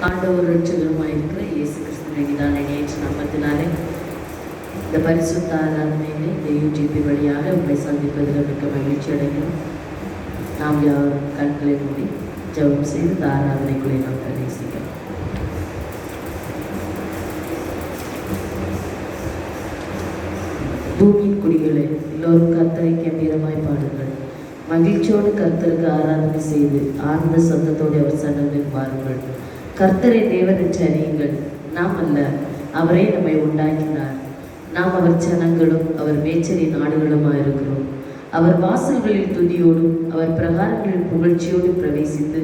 ஆண்டவர் ரட்சகருமாயிருக்கிற இயேசு கிறிஸ்துவின் நேற்று நாமத்தினாலே இந்த பரிசுத்த ஆராதனையிலே இந்த யூடியூப் வழியாக உங்களை சந்திப்பதில் மிக்க மகிழ்ச்சி அடைகிறோம். நாம் யாரும் கண்களை மூடி ஜெபம் செய்து இந்த ஆராதனைக்குள்ளே நாம் பிரவேசிக்கிறோம். பூமியின் குடிகளே, எல்லோரும் கர்த்தரை கம்பீரமாய் பாடுங்கள். மகிழ்ச்சியோடு கர்த்தருக்கு ஆராதனை செய்து ஆனந்த சத்தத்தோடு அவர் சன்னதில் பாருங்கள். கர்த்தரை தேவன் என்று அறியுங்கள். நாம் அல்ல, அவரே நம்மை உண்டாக்கினார். நாம் அவர் ஜனங்களும் அவர் மேய்ச்சலின் ஆடுகளுமாக இருக்கிறோம். அவர் வாசல்களில் துதியோடும் அவர் பிரகாரங்களில் புகழ்ச்சியோடு பிரவேசித்து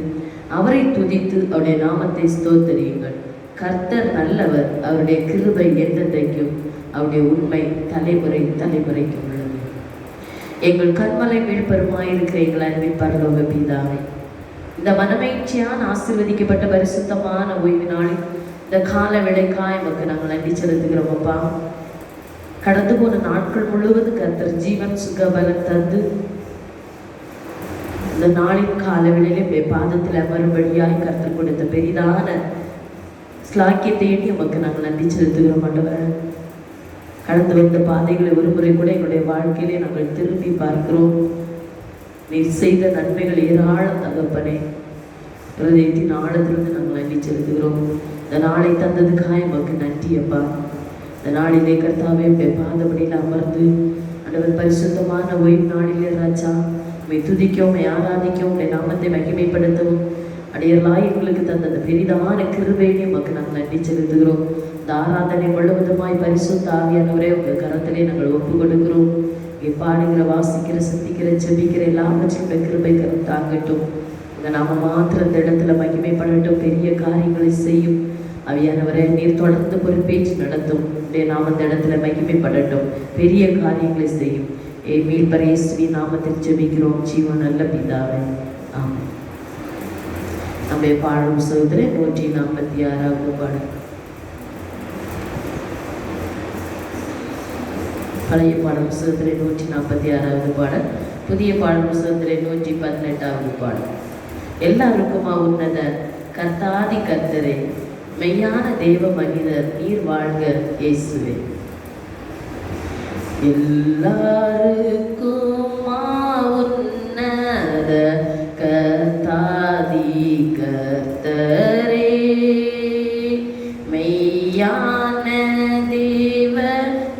அவரை துதித்து அவருடைய நாமத்தை ஸ்தோத்தரியுங்கள். கர்த்தர் நல்லவர், அவருடைய கிருபை என்றென்றைக்கும், அவருடைய உண்மை தலைமுறை தலைமுறைக்கும் உள்ளது. எங்கள் கண்மலை மீழ்பெருமாயிருக்கிற எங்கள் அன்பின் பரலோக பிதாவே, இந்த மனமகிழ்ச்சியான ஆசீர்வதிக்கப்பட்ட பரிசுத்தமான ஓய்வு நாளில் இந்த கால விளைக்காய் எமக்கு நாங்கள் நன்றி செலுத்துகிறோம். அப்பா, கடந்து போன நாட்கள் முழுவதும் கர்த்தர் ஜீவன் சுகபலம் தந்து இந்த நாளின் கால விளையிலே பாதத்தில் அமரும்படியாய் கர்த்தர் கொடுத்த பெரிதான ஸ்லாக்கியத்தையும் எமக்கு நாங்கள் நன்றி செலுத்துகிறோம். ஆண்டவரே, கடந்து வந்த பாதைகளை ஒரு முறை கூட எங்களுடைய வாழ்க்கையிலே நாங்கள் திரும்பி பார்க்கிறோம். நீர் செய்த நன்மைகள் ஏராளம் தகப்பனே. இருதயத்தின் ஆழத்திலிருந்து நாங்கள் நன்றி செலுத்துகிறோம். இந்த நாளை தந்ததுக்காக எமக்கு நன்றி அப்பா. இந்த நாளிலே கர்த்தாவே பாதபடியில் அமர்ந்து ஆண்டவர் பரிசுத்தமான ஓய்வு நாளிலே ராஜா உம்மை துதிக்கவும் உம்மை ஆராதிக்கவும் உம்முடைய நாமத்தை மகிமைப்படுத்தவும் அடியர்களாய் எங்களுக்கு தந்த அந்த பெரிதான கிருபையை எமக்கு நாங்கள் நன்றி செலுத்துகிறோம். இந்த ஆராதனை முழுவதுமாய் பரிசுத்த ஆவியானவரே உங்கள் கரத்திலே நாங்கள் ஒப்பு கொடுக்கிறோம். இங்கே பாடுகிற, வாசிக்கிற, சிந்திக்கிற, ஜெபிக்கிற எல்லாவற்றையும் கிருபை கரம் தாங்கட்டும். உங்கள் நாம மாத்திரம் இந்த இடத்துல மகிமைப்படட்டும். பெரிய காரியங்களை செய்யும் ஆவியானவரே, நீர் தொடர்ந்து பொறுப்பேற்று நடத்தும். உடைய நாம இந்த இடத்துல மகிமைப்படட்டும். பெரிய காரியங்களை செய்யும். மீட்பர் இயேசுவின் நாமத்தில் ஜெபிக்கிறோம் ஜீவன் நல்ல பிதாவே, ஆமென். நம்ம பாடும் சகோதரி 146வது பாடல். பழைய பாடல் புத்தகத்திலே 146வது பாடல், புதிய பாடல் புத்தகத்திலே 118வது பாடல். எல்லாருக்குமா உன்னத கர்த்தாதி கர்த்தரே, மெய்யான தேவ மனிதர் நீர் வாழ்க இயேசுவே. எல்லாருக்குமா உன்னத கர்த்தாதி கர்த்தரே, மெய்யான தேவ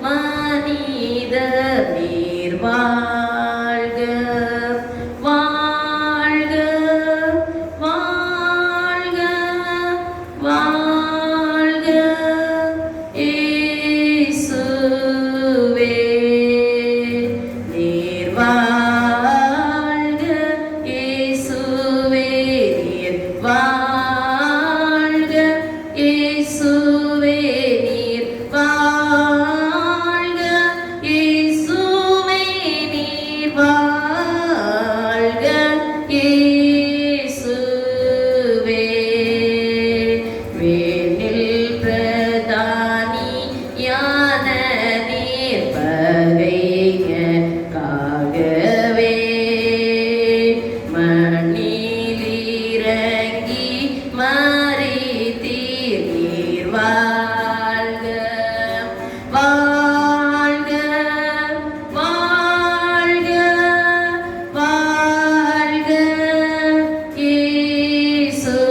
மனிதர் நீர் வாழ்க வாழ்க வாழ்க வாழ்க இயேசுவே. நீர் வாழ்க இயேசுவே, நீர் வாழ்க இயேசுவே, நீர் வாழ்க இயேசுவே, நீர் வாழ்க இயேசுவே. வேனில் பிரதானியான நீர் பகைஞர்க்காகவே மண்ணில் இறங்கி மரித்தீர். நீர் வாழ்க வாழ்க வாழ்க வாழ்க இயேசுவே.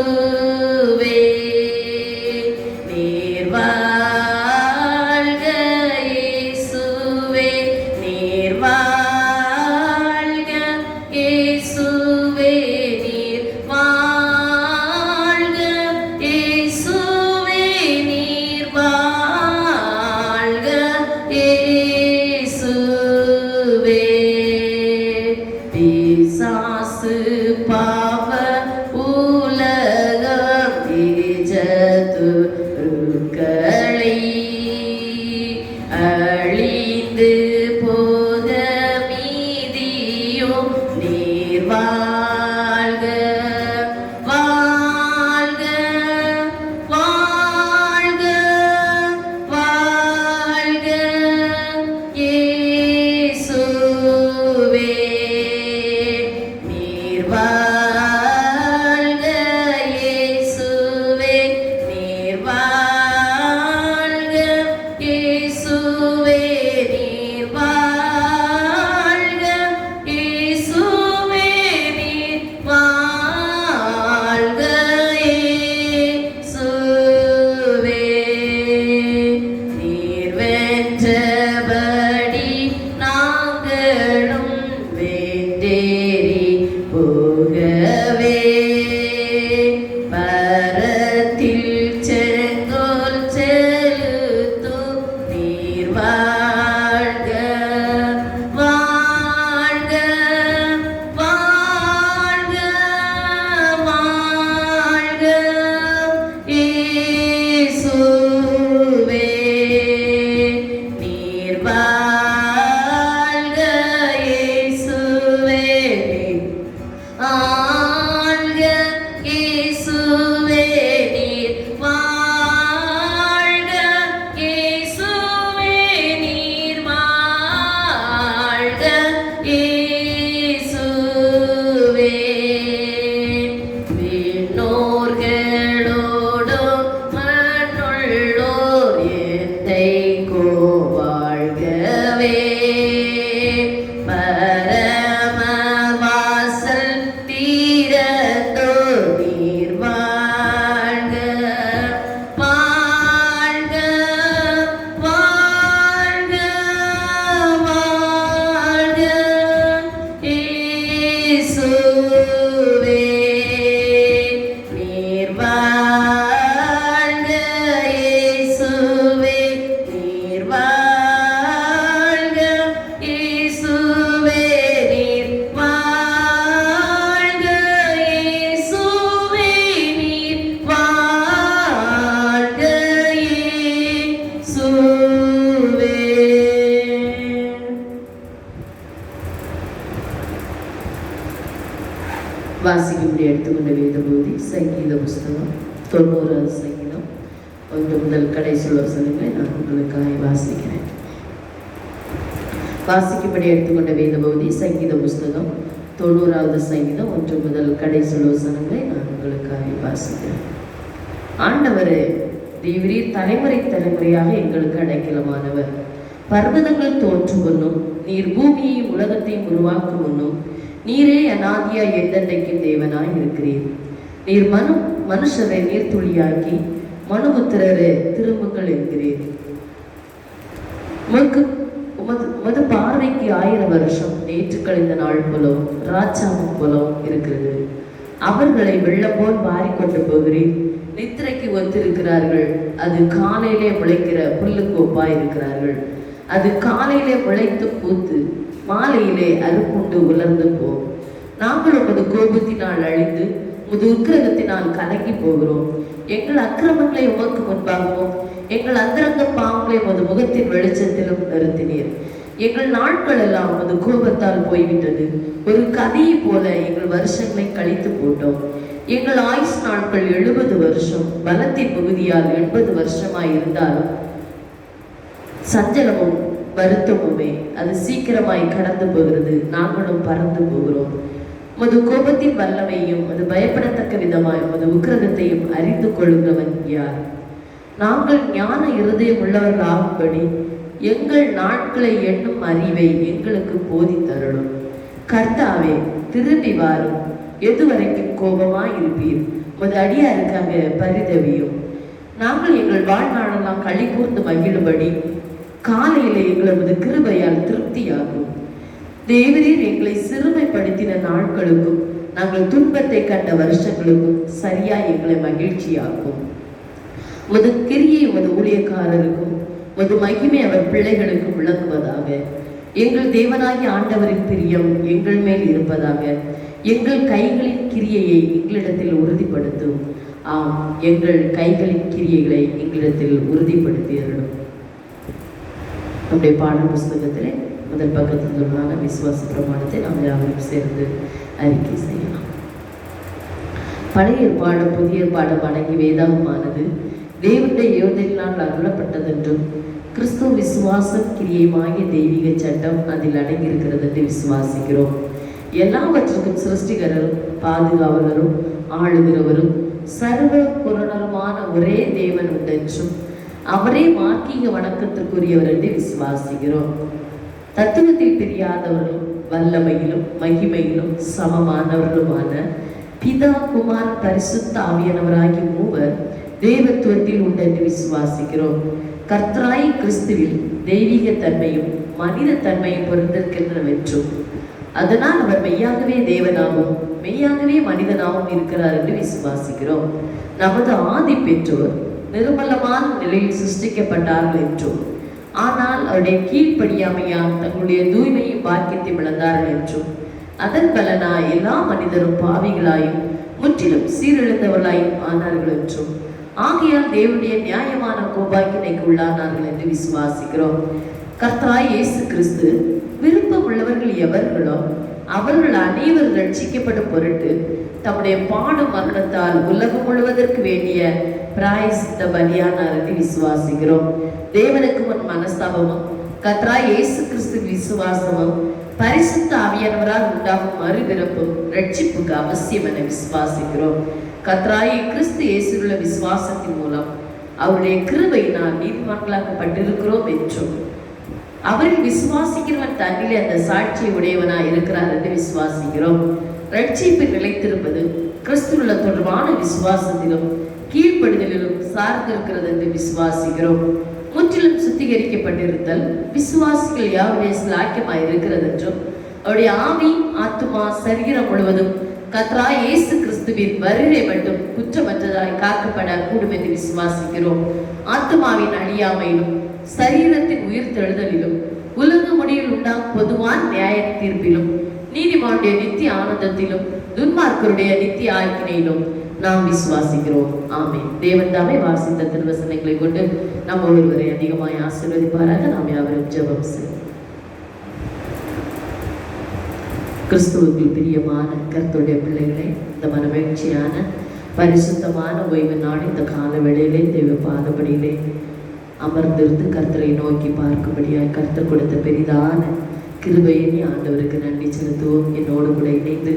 நீர் வாழ்க இயேசுவே, நீர் வாழ்க இயேசுவே, நீர் வாழ்க இயேசுவே, நீர் வாழ்க இயேசுவே. பிசாசு பாவ உலகம் துருக்களை அழிந்து போத மீதியோ நீர் வாழ்க வாழ்க வாழ்க வாழ்க இயேசுவே. நீர் வாழ்க இயேசுவே, போகவே பரத்தில் செங்கோல் செலுத்தும் நீர் வாழ்க வாழ்க வாழ்க வாழ்க இயேசுவே நீர் வாழ்க இயேசுவே ஆழ்க இயேசுவே நீர் வாழ்க இயேசுவே நீர் வாழ்க இயேசுவே விண்ணோர்களோடும் மண்ணுள்ளோர் எந்தைக்கோ வாழ்கவே பரம வாசல் தீரந்தோர் நீர் வாழ்க வாழ்க வாழ்க வாழ்க இயேசுவே நீர் வாழ்க இயேசுவே நீர் வாழ்க இயேசுவே நீர் வாழ்க இயேசுவே நீர் வாழ்க இயேசுவே. வாசிக்கும்படி எடுத்துக்கொண்ட வேத பகுதி சங்கீத புஸ்தகம் 90வது சங்கீதம் 1 முதல் கடைசி வசனங்களை நான் உங்களுக்காக வாசிக்கிறேன். வாசிக்கும்படி எடுத்துக்கொண்ட வேத பகுதி சங்கீத புஸ்தகம் 90வது சங்கீதம் 1 முதல் கடைசி வசனங்களை நான் உங்களுக்காக வாசிக்கிறேன். ஆண்டவரே, தேவரீர் தலைமுறை தலைமுறையாக எங்களுக்கு அடைக்கலமானவர். பர்வதங்கள் தோற்றும் முன்னும் நீர் பூமியையும் உலகத்தையும் உருவாக்கும் முன்னும் நீரே அநாதியாய் என்றென்றைக்கும் தேவனாய் இருக்கிறீர். நீர் மனுஷரை நீர்த்துளியாக்கி மனுபுத்திரரே திரும்புங்கள் என்கிறீர். உமது பார்வைக்கு 1000 வருஷம் நேற்று கழிந்த நாள் போலவும் ராஜாவும் போலவும் இருக்கிறது. அவர்களை வெள்ளம் போல் வாரிக்கொண்டு போகிறீர். நித்திரைக்கு ஒத்திருக்கிறார்கள். அது காலையிலே முளைக்கிற புல்லுக்கு ஒப்பாய் இருக்கிறார்கள். அது காலையிலே முளைத்து பூத்து மாலையிலே அறுப்புண்டு உலர்ந்து போம். நாங்கள் உமது கோபத்தினால் அழிந்து உமது உக்கிரகத்தினால் கலங்கி போகிறோம். எங்கள் அக்கிரமங்களை உமக்கு முன்பாகவும் எங்கள் அந்தரங்க பாவங்களை உமது முகத்தின் வெளிச்சத்திலும் நிறுத்தினீர். எங்கள் நாட்கள் எல்லாம் உமது கோபத்தால் போய்விட்டது. ஒரு கதையை போல எங்கள் வருஷங்களை கழித்து போட்டோம். எங்கள் ஆயுஷ் நாட்கள் 70 வருஷம். பலத்தின் பகுதியால் 80 வருஷமாய் இருந்தாலும் சஞ்சலமும் வருத்தமுமே அது சீக்கிரமாய் கடந்து போகிறது. நாங்களும் பறந்து போகிறோம். உமது கோபத்தின் வல்லமையும் அது பயப்படத்தக்க விதமாய் உமது உக்கிரகத்தையும் அறிந்து கொள்கிறவன் யார்? நாங்கள் ஞான இருதயம் உள்ளவர்கள் ஆகும்படி எங்கள் நாட்களை எண்ணும் அறிவை எங்களுக்கு போதித்தருளும். கர்த்தாவே, திரும்பி வாரும். எதுவரைக்கும் கோபமாய் இருப்பீர்? உமது அடியாருக்காக பரிதவியும். நாங்கள் எங்கள் வாழ்நாளெல்லாம் களி கூர்ந்து மகிழும்படி காலையிலே எங்களது கிருபையால் திருப்தியாகும். தேவரீர் எங்களை சிறுமைப்படுத்தின நாட்களுக்கும் நாங்கள் துன்பத்தை கண்ட வருஷங்களுக்கும் சரியாய் எங்களை மகிழ்ச்சியாகும். உமது கிரியை உமது ஊழியக்காரருக்கும் உமது மகிமை அவர் பிள்ளைகளுக்கும் விளங்குவதாக. எங்கள் தேவனாகிய ஆண்டவரின் பிரியம் எங்கள் மேல் இருப்பதாக. எங்கள் கைகளின் கிரியையை எங்களிடத்தில் உறுதிப்படுத்தும். ஆம், எங்கள் கைகளின் கிரியைகளை எங்களிடத்தில் உறுதிப்படுத்தியறணும். நம்முடைய பாடல் புஸ்தகத்திலே முதல் பக்கத்திலுள்ள விசுவாச பிரமாணத்தை நாம் யாவரும் சேர்ந்து அறிக்கை செய்யலாம். பழைய ஏற்பாடு புதிய ஏற்பாடு அடங்கி வேதாகமானது தேவனுடைய யோசனையினால் அருளப்பட்டதென்றும் கிறிஸ்துவ விசுவாசம் கிரியமாகிய தெய்வீக சட்டம் அதில் அடங்கியிருக்கிறது என்று விசுவாசிக்கிறோம். எல்லாவற்றுக்கும் சிருஷ்டிகரும் பாதுகாவலரும் ஆளுகிறவரும் சர்வ புரணருமான ஒரே தேவன் உண்டென்றும் அவரே மார்க்கீக வணக்கத்திற்குரியவர் என்று விசுவாசிக்கிறோம். தத்துவத்தில் பிரியாதவர்களும் வல்லமையிலும் மகிமையிலும் சமமானவர்களுமான பிதா குமார் பரிசுத்த ஆவியானவராகிய மூவர் தேவத்துவத்தில் உண்டென்று விசுவாசிக்கிறோம். கர்த்தராய் கிறிஸ்துவில் தெய்வீக தன்மையும் மனித தன்மையும் பொருந்திருக்கின்றனவென்றும் அதனால் அவர் மெய்யாகவே தேவனாகவும் மெய்யாகவே மனிதனாகவும் இருக்கிறார் என்று விசுவாசிக்கிறோம். நமது ஆதி பெற்றோர் நிர்மலமான நிலையில் சிருஷ்டிக்கப்பட்டார்கள் என்றும், ஆனால் அவருடைய கீழ்ப்படியாமையால் தங்களுடைய தூய்மையும் பாக்கியத்தை இழந்தார்கள் என்றும், அதன் பலனாய் எல்லா மனிதரும் பாவிகளாயும் முற்றிலும் சீரழிந்தவர்களாயும் ஆனார்கள் என்றும், ஆகையால் தேவனுடைய நியாயமான கோபாக்கினைக்கு உள்ளானார்கள் என்று விசுவாசிக்கிறோம். கர்த்தராய் இயேசு கிறிஸ்து விருப்பம் உள்ளவர்கள் எவர்களோ அவர்கள் அனைவரும் ரட்சிக்கப்படும் பொருட்டு தம்முடைய பாடு மரணத்தால் உலகம் முழுவதற்கு வேண்டிய பிராயசித்த பலியானார் என்று விசுவாசிக்கிறோம். தேவனுக்கு முன் மனஸ்தாபமும் கர்த்தராய் இயேசு கிறிஸ்து விசுவாசமும் பரிசுத்த ஆவியானவரால் உண்டாகும் மறுபிறப்பும் ரட்சிப்புக்கு அவசியம் என விசுவாசிக்கிறோம். கர்த்தராய் கிறிஸ்து இயேசுவுள்ள விசுவாசத்தின் மூலம் அவருடைய கிருபையினால் நீதிமான்களாக்கப்பட்டிருக்கிறோம் என்றும், அவரில் விசுவாசிக்கிறவன் தன்னிலே அந்த சாட்சியை உடையவனாய் இருக்கிறார் என்று விசுவாசிக்கிறோம். ரட்சிப்பில் நிலைத்திருப்பது கிறிஸ்துவுள்ள தொடர்பான விசுவாசத்திலும் கீழ்ப்படுதலிலும் சார்ந்திருக்கிறது என்று விசுவாசிக்கிறோம். முற்றிலும் சுத்திகரிக்கப்பட்டிருத்தல் விசுவாசிகள் யாருடைய சிலாக்கியமாய் இருக்கிறது என்றும், அவருடைய ஆவி ஆத்துமா சரீரம் முழுவதும் கர்த்தராய் இயேசு கிறிஸ்துவின் வருகை மட்டும் குற்றமற்றதாய் காக்கப்பட கூடும் என்று விசுவாசிக்கிறோம். ஆத்துமாவின் அழியாமையிலும் சரீரத்தின் உயிர் தெழுதலிலும் உலக முடிவில் உண்டாகும் பொதுவான நியாய தீர்ப்பிலும் நீதிமானுடைய நித்திய ஆனந்தத்திலும் துன்மார்க்கருடைய நித்திய ஆக்கினையிலும் நாம் விசுவாசிக்கிறோம். ஆமென். தேவன் தாமே வாசித்த திருவசனங்களை கொண்டு நம்ம ஒருவரை அதிகமாய் ஆசீர்வதிப்பாராக. நாம் யாவரும் ஜெபம் செய்வோம். கிறிஸ்துவுக்கு பிரியமான கர்த்தருடைய பிள்ளைகளே, இந்த மனமகிழ்ச்சியான பரிசுத்தமான ஓய்வு நாள் இந்த கால வேளையிலே தெய்வ பாதபடியிலே அமர்ந்திருந்து கர்த்தரை நோக்கி பார்க்கும்படியாய் கர்த்தர் கொடுத்த பெரிதான கிருபையை ஆண்டவருக்கு நன்றி செலுத்துவோம். என்னோடு கூட இணைந்து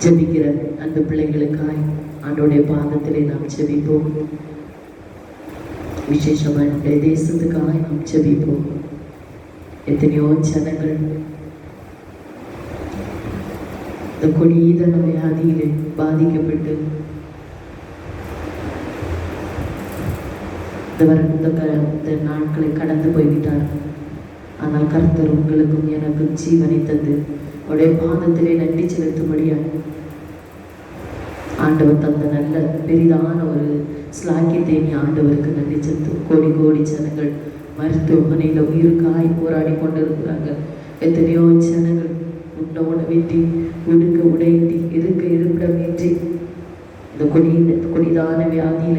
ஜெபிக்கிற அந்த பிள்ளைகளுக்காய் ஆண்டோடைய பாதத்திலே நாம் ஜெபிப்போம். விசேஷமாக நம்முடைய தேசத்துக்காய் நாம் ஜெபிப்போம். எத்தனையோ ஜனங்கள் இந்த கொடியதன வியாதியிலே பாதிக்கப்பட்டு இந்த நாட்களை கடந்து போய்விட்டார்கள். ஆனால் கர்த்தர் உங்களுக்கும் எனக்கும் ஜீவனை தந்து அவருடைய பாதத்திலே நன்றி செலுத்தும்படியாய் ஆண்டவர் தந்த நல்ல பெரிதான ஒரு ஸ்லாக்கியத்தை நீ ஆண்டவருக்கு நன்றி செலுத்தும். கோடி கோடி ஜனங்கள் மருத்துவமனையில் உயிருக்காய் போராடி கொண்டிருக்கிறாங்க. எத்தனையோ ஜனங்கள் உண்ண உணவின்றி உடுக்க உடையின்றி இருக்க இருப்பிடமின்றி இந்த கொடிதான வியாதியில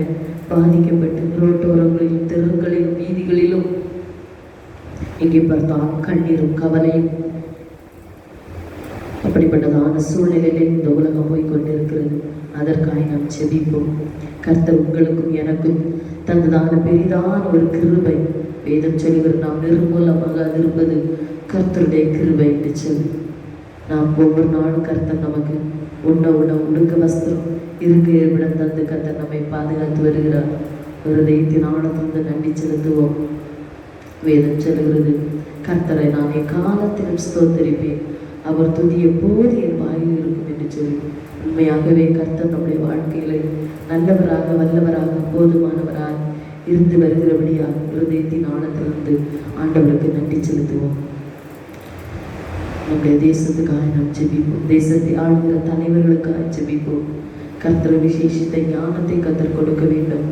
பாதிக்கப்பட்டு ரோட்டோரங்களிலும் தெருக்களிலும் வீதிகளிலும் எங்கே பார்த்தாலும் கண்ணீரும் கவலையும் அப்படிப்பட்டதான சூழ்நிலையிலே இந்த உலகம் போய்கொண்டிருக்கிறது. அதற்காக நாம் செபிப்போம். கர்த்தர் உங்களுக்கும் எனக்கும் தந்ததான பெரிதான ஒரு கிருபை. வேதம் சொல்லுகிற நாம் நிர்மூலமாக அதிருப்பது கர்த்தருடைய கிருபை என்று சொல்லி நாம் ஒவ்வொரு நாளும் கர்த்தர் நமக்கு உண்ண உடுக்க வஸ்திரம் இருக்க ஏற்பிடம் தந்து கர்த்தர் நம்மை பாதுகாத்து வருகிறார். ஒரு தெய்வத்தின் ஆழத்தந்து நன்றி செலுத்துவோம். வேதம் சொல்லுகிறது, கர்த்தரை நான் எக்காலத்திலும் ஸ்தோத்தரிப்பேன், அவர் துதி எப்போது என் வாயில் இருக்கும் என்று சொல்லி. உண்மையாகவே கர்த்தர் நம்முடைய வாழ்க்கையில நல்லவராக வல்லவராக போதுமானவராக இருந்து வருகிறபடியாக இருதயத்தின் ஆழத்திலிருந்து ஆண்டவருக்கு நன்றி செலுத்துவோம். நம்முடைய தேசத்துக்காக நாம் ஜெபிப்போம். தேசத்தை ஆளுகிற தலைவர்களுக்காக ஜெபிப்போம். கர்த்தர் விசேஷித்த ஞானத்தை கர்த்தர் கொடுக்க வேண்டும்.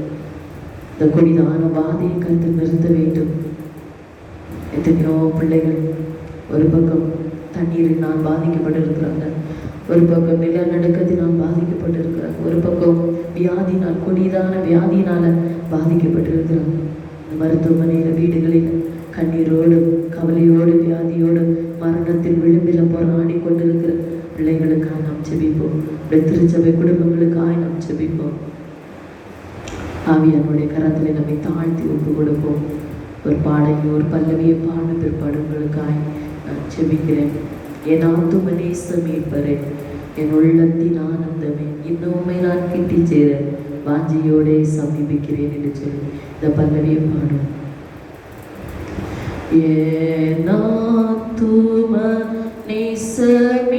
இந்த கொடிதான பாதையை கர்த்தர் நிறுத்த வேண்டும். எத்தனையோ பிள்ளைகள் ஒரு பக்கம் தண்ணீரினால் பாதிக்கப்பட்டிருக்கிறாங்க, ஒரு பக்கம் நிலநடுக்கத்தினால் பாதிக்கப்பட்டிருக்கிறாங்க, ஒரு பக்கம் வியாதினால் கொடிதான வியாதியினால பாதிக்கப்பட்டிருக்கிறாங்க. மருத்துவமனையில் வீடுகளில் கண்ணீரோடு கவலையோடு வியாதியோடு மரணத்தின் விளிம்பில் போராடி கொண்டிருக்கிற பிள்ளைகளுக்காக நாம் ஜெபிப்போம். திருச்சபை குடும்பங்களுக்காக நாம் ஜெபிப்போம். ஆவியானுடைய கரத்தில் நம்மை தாழ்த்தி ஒப்பு கொடுப்போம். ஒரு பாடகி ஒரு பல்லவியை பாட பிற்பாடுகளுக்காய் நான் ஜெபிக்கிறேன். என் ஆத்தும நேசமீட்பரே, என் உள்ளத்தின் ஆனந்தமே, இன்னுமே நான் கிட்டி சேர வாஞ்சியோடே சமீபிக்கிறேன் என்று சொல்லி இந்த பல்லவியை பாடும். என் ஆத்தும நேசமீட்பரே,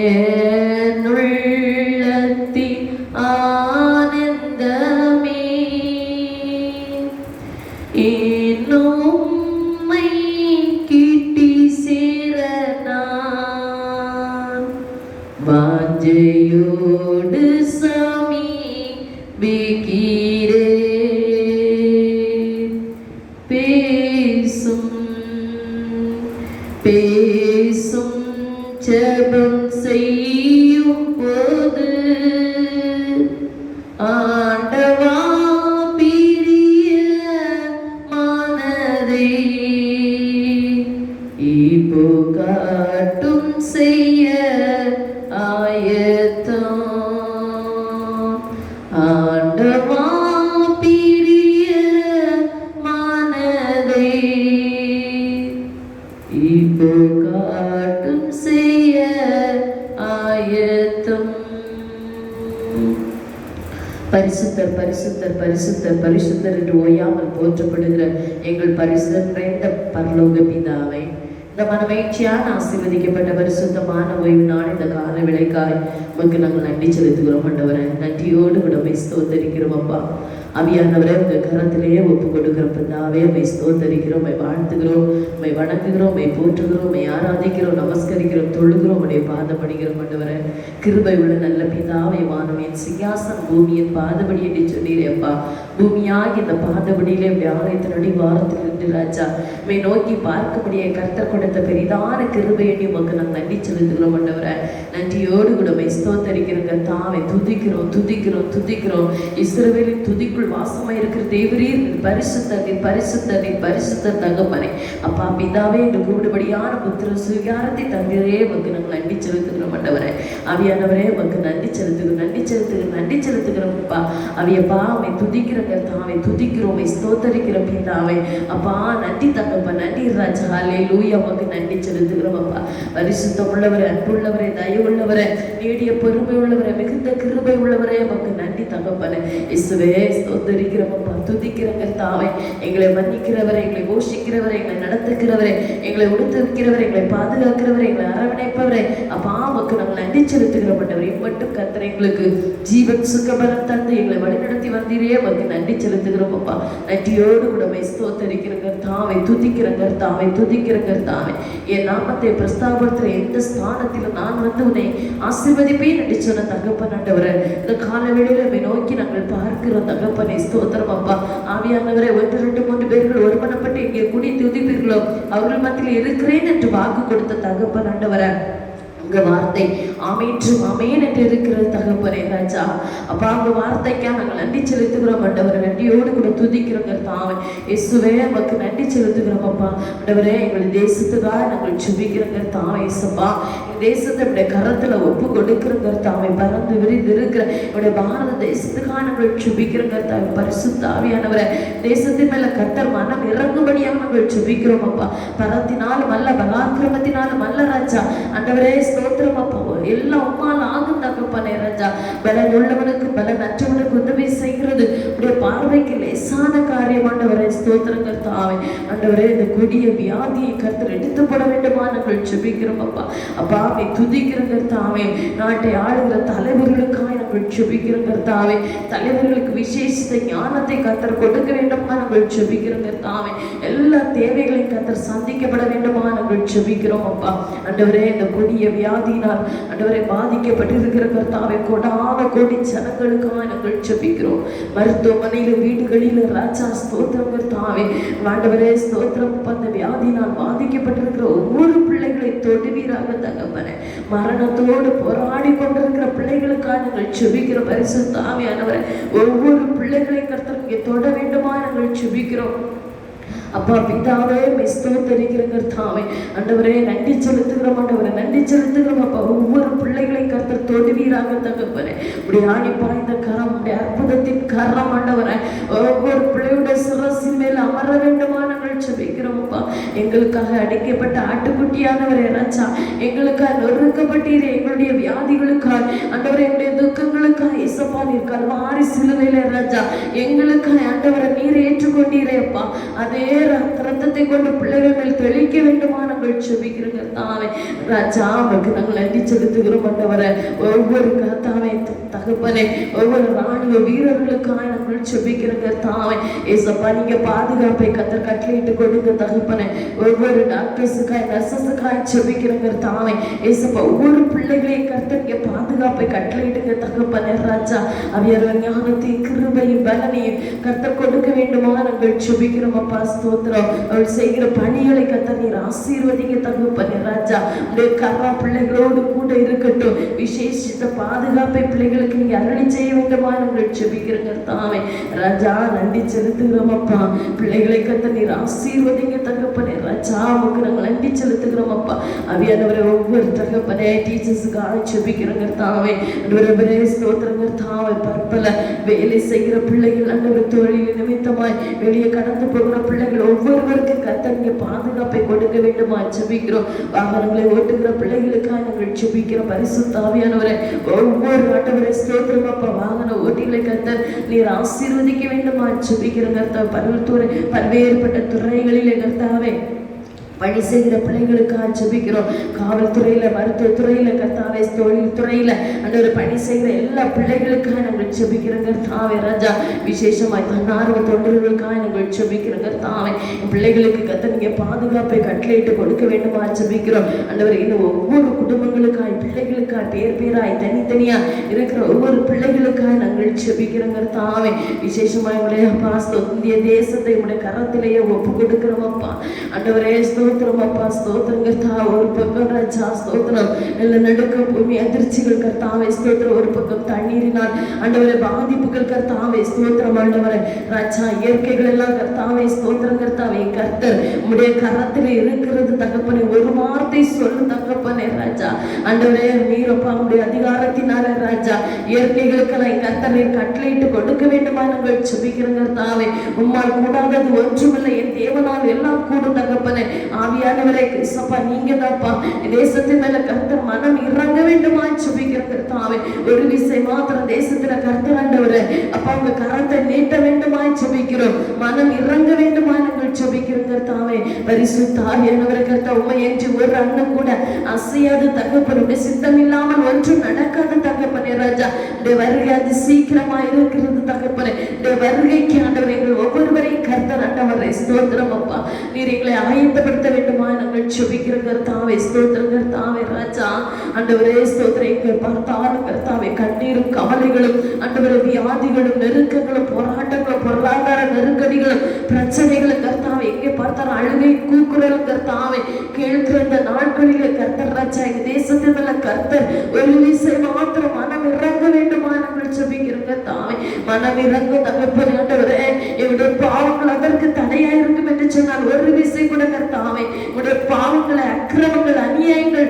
என் உள்ளத்தின் ஆனந்தமே, பேசும் ஜெபம் செய்யும் போது ஆண்டவா பிரிய மனதை இப்போ காட்டும் செய்ய ஆயத்தம். ஆண்டவா பிரிய மனதை இப்போ காட்டும் செய்ய ஆயத்தம். பரிசுத்தர் பரிசுத்தர் பரிசுத்தர் பரிசுத்தர் என்று ஓயாமல் போற்றப்படுகிற எங்கள் பரிசுத்தர் நிறைந்த பரலோக பிதாவே, இந்த மனமகிழ்ச்சியான ஆசீர்வதிக்கப்பட்ட பரிசுத்தமான ஓய்வு நாள் இந்த கால விளைக்காய் உமக்கு நாங்கள் நன்றி செலுத்துகிறோம் ஆண்டவரே. நன்றியோடு கூட உம்மை ஸ்தோத்தரிக்கிறோம் அப்பா. ஆவியானவரே, உங்க கரத்திலேயே ஒப்பு கொடுக்கிற பிதாவே உம்மை ஸ்தோத்தரிக்கிறோம், உம்மை வாழ்த்துகிறோம், உம்மை வணங்குகிறோம், உம்மை போற்றுகிறோம், உம்மை ஆராதிக்கிறோம், நமஸ்கரிக்கிறோம், தொழுகிறோம், உடைய பாதப்படுகிறோம் ஆண்டவரே. கிருபை உள்ள நல்ல பிதாவே, வானவின் சிங்காசனம் பூமியின் பாதபடி என்று சொன்னீரே அப்பா. பூமியாகி இந்த பாதபடியிலே உடைய ஆலயத்தின் அடிவாரத்தில் இருந்து ராஜா உம்மை நோக்கி பார்க்கும்படியே கர்த்தர் கொடுத்த பெரிதான கிருபை எண்ணி உமக்கு நாங்கள் நன்றி செலுத்துகிறோம் ஆண்டவரே. நன்றியோடு கூட உம்மை ஸ்தோத்தரிக்கிறோம் கர்த்தாவே. துதிக்கிறோம் துதிக்கிறோம் துதிக்கிறோம். இஸ்ரவேலின் துதிக்குள் வாசமாய் இருக்கிற தேவரீர் பரிசுத்தர், பரிசுத்தர், பரிசுத்தர் தகப்பனே. அப்பா பிதாவே என்று கூடுபடியான புத்திர சுவிகாரத்தை தந்திரே உமக்கு நாங்கள் நன்றி செலுத்துகிறோம் ஆண்டவரே. ஆவியானவரே உமக்கு நன்றி செலுத்துகிறோம், நன்றி செலுத்துகிறோம், நன்றி செலுத்துகிறோம் அப்பா. அவியப்பா உம்மை துதிக்கிற கர்த்தாவே, துதிக்கிறோம், உம்மை ஸ்தோத்தரிக்கிற பிதாவே. அப்பா நன்றி தகப்பா, நன்றி ராஜா. ஹல்லேலூயா, உமக்கு நன்றி செலுத்துகிறோம் அப்பா. பரிசுத்தம் உள்ளவரே, அன்புள்ளவரே, தயவுள்ளவரே, நீடிய பொறுமை உள்ளவரே, மிகுந்த கிருபை உள்ளவரே, உமக்கு நன்றி தகப்பனே. இயேசுவே ஸ்தோத்தரிக்கிறோம் அப்பா, துதிக்கிறோம் கர்த்தாவே. எங்களை மன்னிக்கிறவரே, எங்களை போஷிக்கிறவரே, எங்களை நடத்துகிறவரே, எங்களை உடுத்திருக்கிறவரே, எங்களை பாதுகாக்கிறவரே, எங்களை அரவணைப்பவரே, அப்பா உமக்கு நாங்கள் நன்றி செலுத்துகிறோம் ஆண்டவரே. மட்டும் கர்த்தர் எங்களுக்கு ஜீவன் சுகபலம் தந்து எங்களை வழிநடத்தி வந்தீரே, உமக்கு நன்றி செலுத்துகிறோம் அப்பா. நன்றியோடு கூட உம்மை ஸ்தோத்தரிக்கிற கர்த்தாவே, துதிக்கிற கர்த்தாவே, துதிக்கிற கர்த்தாவே. என் நாமத்தை பிரஸ்தாபப்படுத்துகிற எந்த ஸ்தானத்திலும் நான் வந்து உன்னை ஆசீர்வதிப்பேன் என்று சொன்ன தகப்பன் ஆண்டவரே. இந்த காலவெளியில உம்மை நோக்கி நாங்கள் பார்க்கிறோம் தகப்பனே. ஸ்தோத்திரம் அப்பா. ஆவியானவரே, 1 2 3 பேர்கள் ஒருமனப்பட்டு இங்கே கூடி துதிப்பீர்களோ அவர்கள் மத்தியில் இருக்கிறேன் என்று வாக்கு கொடுத்த தகப்பன் ஆண்டவரே. உங்க வார்த்தை ஆமேற்றும் ஆமேன் என்று இருக்கிறது தகப்பனே ராஜா. அப்பா உங்க வார்த்தைக்கா நாங்கள் நன்றி செலுத்துகிறோம் ஆண்டவரே. நன்றியோடு கூட துதிக்கிறோம் கர்த்தாவே. இயேசுவே உமக்கு நன்றி செலுத்துகிறோம் அப்பா. ஆண்டவரே, எங்கள் தேசத்துக்காக நாங்கள் ஜெபிக்கிறோம் கர்த்தாவே. இயேசுப்பா, இந்த தேசத்தை உடைய கரத்துல ஒப்பு கொடுக்கிறோம் கர்த்தாவே. பறந்து விரிந்து இருக்கிற உடைய பாரத தேசத்துக்காக நாங்கள் ஜெபிக்கிறோம் கர்த்தாவே. பரிசுத்த ஆவியானவரே, தேசத்தின் மேல கர்த்தர் மனம் இறங்கும்படியாக நாங்கள் ஜெபிக்கிறோம் அப்பா. பரத்தினாலும் அல்ல, பலாக்கிரமத்தினாலும் அல்ல ராஜா. ஆண்டவரே ஸ்தோத்திரம் அப்பா. எல்லாம் உம்மால் ஆகும் தகப்பனே ராஜா. பலன் உள்ளவனுக்கு பலன் அற்றவனுக்கு உதவி செய்கிறது உடைய பார்வைக்கு லேசான காரியம் ஆண்டவரே. ஸ்தோத்திரம் கர்த்தாவே. ஆண்டவரே, இந்த கொடிய வியாதியை கர்த்தர் எடுத்து போட வேண்டுமா நாங்கள் ஜெபிக்கிறோம் அப்பா. அப்பா உம்மை துதிக்கிறோம் கர்த்தாவே. நாட்டை ஆளுகிற தலைவர்களுக்காக நாங்கள் ஜெபிக்கிறோம் கர்த்தாவே. தலைவர்களுக்கு விசேஷ ஞானத்தை கர்த்தர் கொடுக்க வேண்டுமா நாங்கள் ஜெபிக்கிறோம் கர்த்தாவே. எல்லா தேவைகளையும் கர்த்தர் சந்திக்கப்பட வேண்டுமா நாங்கள் ஜெபிக்கிறோம் அப்பா. ஆண்டவரே, இந்த கொடிய வியாதியினால் ஆண்டவரே பாதிக்கப்பட்டிருக்கிற கர்த்தாவே, கோடான கோடி ஜனங்களுக்காக நாங்கள் ஜெபிக்கிறோம். மருத்துவமனையில, வீடுகளில் ராஜா ஸ்தோத்திரம் கர்த்தாவே. ஆண்டவரே ஸ்தோத்திரம். அந்த வியாதியினால் பாதிக்கப்பட்டிருக்கிற ஒவ்வொரு பிள்ளைகளை தொடுவீராக தகப்பனே. மரணத்தோடு போராடி கொண்டிருக்கிற பிள்ளைகளுக்காக நாங்கள் ஜெபிக்கிற பரிசுத்த ஆவியானவரே. ஒவ்வொரு பிள்ளைகளையும் கர்த்தர் இங்கே தொட வேண்டுமா நாங்கள் ஜெபிக்கிறோம் அப்பா. பிதாவே உம்மை ஸ்தோத்தரிக்கிற கர்த்தாவே. ஆண்டவரே நன்றி செலுத்துகிறோம் ஆண்டவரே, நன்றி செலுத்துகிறோம் அப்பா. ஒவ்வொரு பிள்ளைகளை கர்த்தர் தொடுவீராக தகப்பனே. உடைய ஆணி பாய்ந்த கரம், உடைய அற்புதத்தின் கரம் ஆண்டவரே ஒவ்வொரு பிள்ளையுடைய சிரசின் மேல் அமர வேண்டுமா நாங்கள் ஜெபிக்கிறோம் அப்பா. எங்களுக்காக அடிக்கப்பட்ட ஆட்டுக்குட்டியானவரே ராஜா, எங்களுக்காக நொறுக்கப்பட்டீரே. எங்களுடைய வியாதிகளுக்காக ஆண்டவரே, எங்களுடைய துக்கங்களுக்காக இயேசுப்பா நீர் கல்வாரி சிலுவையிலே ராஜா எங்களுக்காக ஆண்டவரை நீர் ஏற்றுக்கொண்டீரே அப்பா. அதே ரத்தத்தை கொண்டு பிள்ளைகள் மேல் தெளிக்க வேண்டுமா நாங்கள் ஜெபிக்கிறோம் கர்த்தாவே. ராஜா உமக்கு நாங்கள் நன்றி செலுத்துகிறோம் ஆண்டவரே. ஒவ்வொரு கர்த்தாவே தகப்பனே, ஒவ்வொரு ராணுவ வீரர்களுக்காக நாங்கள் ஜெபிக்கிறோம் கர்த்தாவே. ஏசப்பா, நீங்க பாதுகாப்பை கர்த்தர் கட்டளையிட்டு கொடுங்க தகப்பனே. ஒவ்வொரு டாக்டர்ஸுக்காக, நர்சஸுக்காக ஜெபிக்கிறோம் கர்த்தாவே. ஏசப்பா, ஒவ்வொரு பிள்ளைகளையும் கர்த்தர் இங்க பாதுகாப்பை கட்டளையிட்டுங்க தகப்பனே ராஜா. அவியர் ஞானத்தையும் கிருபையும் பலனையும் கர்த்தர் கொடுக்க வேண்டுமா நாங்கள் ஜெபிக்கிறோம் அப்பா. ஸ்தோத்திரம். அவள் செய்கிற பணிகளை கர்த்தர் நீர் ஆசீர்வதிங்க தகப்பனே ராஜா. உடைய கர்வா பிள்ளைகளோடு கூட இருக்கட்டும். விசேஷித்த பாதுகாப்பை பிள்ளைகளுக்கு நீங்க அருளி செய்ய வேண்டுமா நாங்கள் ஜெபிக்கிறோம் கர்த்தாவே ராஜா. நன்றி செலுத்துகிறோம் அப்பா. பிள்ளைகளை கர்த்தர் நீர் ஆசீர்வதிங்க தகப்பனே ராஜா. உமக்கு நாங்கள் நன்றி செலுத்துகிறோம் அப்பா. அவியானவரை ஒவ்வொரு தகப்பனே டீச்சர்ஸுக்காக ஜெபிக்கிறோம் கர்த்தாவே. ஆண்டவரே ஸ்தோத்திரம் கர்த்தாவே. பற்பல வேலை செய்கிற பிள்ளைகள், ஆண்டவர் தொழில் நிமித்தமாய் வெளியே கடந்து போகிற பிள்ளைகள் ஒவ்வொருவருக்கும் கர்த்தர் நீங்க பாதுகாப்பை கொடுக்க வேண்டுமா ஜெபிக்கிறோம். வாகனங்களை ஓட்டுகிற பிள்ளைகளுக்காக நாங்கள் ஜெபிக்கிறோம் பரிசுத்த ஆவியானவரே. ஒவ்வொரு ஆண்டவரே ஸ்தோத்திரம் அப்பா. வாகன ஓட்டிகளை கர்த்தர் நீர் ஆசீர்வதிக்க வேண்டுமா ஜெபிக்கிறோம் கர்த்தாவே. பல்வேறுபட்ட துறைகளிலே கர்த்தாவே பணி செய்கிற பிள்ளைகளுக்காக ஜெபிக்கிறோம். காவல்துறையில, மருத்துவத்துறையில கர்த்தாவே, தொழில் துறையில ஆண்டவரே பணி செய்கிற எல்லா பிள்ளைகளுக்காக நாங்கள் ஜெபிக்கிறோம் கர்த்தாவே ராஜா. விசேஷமாய் தன்னார்வ தொண்டர்களுக்காக நாங்கள் ஜெபிக்கிறோம் கர்த்தாவே. பிள்ளைகளுக்கு கர்த்தர் நீங்க பாதுகாப்பை கட்டளையிட்டு கொடுக்க வேண்டுமா ஜெபிக்கிறோம் ஆண்டவரே. இன்னும் ஒவ்வொரு குடும்பங்களுக்காய், பிள்ளைகளுக்காய், பேர் பேராய் தனித்தனியா இருக்கிற ஒவ்வொரு பிள்ளைகளுக்காக நாங்கள் ஜெபிக்கிறோம் கர்த்தாவே. விசேஷமாய் உடைய அப்பா இந்திய தேசத்தை உடைய கரத்திலேயே ஒப்பு கொடுக்கிறோம் அப்பா. ஆண்டவரே ஸ்தோத்திரம் அப்பா. ஸ்தோத்திரம் கர்த்தா. ஒரு பக்கம் ராஜா ஸ்தோத்திரம் நடுக்க பூமி அதிர்ச்சிகள் கர்த்தாவே ஸ்தோத்திரம். ஒரு பக்கம் தண்ணீரினால் ஆண்டவரை பாதிப்புகள் கர்த்தாவே ஸ்தோத்திரம். ஆண்டவரை ராஜா இயற்கைகள் எல்லாம் கர்த்தாவே ஸ்தோத்திரம் கர்த்தாவே. கர்த்தர் உடைய கரத்தில் இருக்கிறது தகப்பனே. ஒரு வார்த்தை சொல்லு தகப்பனே ராஜா. ஆண்டவரே நீரப்பா உடைய அதிகாரத்தினால ராஜா இயற்கைகளுக்கெல்லாம் கர்த்தரை கட்டளையிட்டு கொடுக்க வேண்டுமா நாங்கள் ஜெபிக்கிறோம் கர்த்தாவே. உம்மால் கூடாதது ஒன்றுமில்லை. என் தேவனால் எல்லாம் கூடும் தகப்பனே. ஆவியானவரே கிறிஸ்தப்பா நீங்க தான்ப்பா தேசத்தின் மேல கர்த்தர் மனம் இறங்க வேண்டுமா ஜெபிக்கிறோம் கர்த்தாவே. ஒரு விசை மாத்திரம் தேசத்துல கர்த்தர் ஆண்டவரே அப்பா உங்க கரத்தை நீட்ட வேண்டுமா ஜெபிக்கிறோம். மனம் இறங்க வேண்டுமா நாங்கள் ஜெபிக்கிறோம் கர்த்தாவே. பரிசுத்த ஆவியானவரே கர்த்தா உம்மை என்று ஒரு அண்ணன் கூட அசையாது தகப்பனுடைய சித்தம் இல்லாமல் ஒன்றும் நடக்காது தகப்பனே ராஜா. உடைய வருகை அது சீக்கிரமா இருக்கிறது தகப்பனே. உடைய வருகைக்கு ஆண்டவர் எங்கள் ஒவ்வொருவரையும் கர்த்தர் ஆண்டவரை ஸ்தோத்திரம் அப்பா. நீர் எங்களை ஆயத்தப்படுத்த வேண்டுமா நாங்கள் ஜெபிக்கிறோம் கர்த்தாவே. ஸ்தோத்திரம் கர்த்தாவே ராஜா. ஆண்டவரே ஸ்தோத்திரம். எங்க பார்த்தாலும் கர்த்தாவே கண்ணீரும் கவலைகளும் ஆண்டவரே வியாதிகளும் நெருக்கங்களும் போராட்டங்களும் பொருளாதார நெருக்கடிகளும் பிரச்சனைகளும் கர்த்தாவே எங்கே பார்த்தாலும் அழுகை கூக்குரலும் கர்த்தாவே கேட்கிற இந்த நாட்களிலே கர்த்தர் ராஜா எங்க தேசத்தில் உள்ள கர்த்தர் ஒரு விசை மாத்திரம் மனம் இறங்க வேண்டுமா நாங்கள் ஜெபிக்கிறோம் கர்த்தாவே. மனம் இறங்கும் தகப்பனே ஆண்டவரே. என்னுடைய பாவங்கள் அதற்கு தடையா இருக்கும் என்று சொன்னால் ஒரு விசை கூட கர்த்தாவே உடைய பாவங்களை, அக்கிரமங்கள், அநியாயங்கள்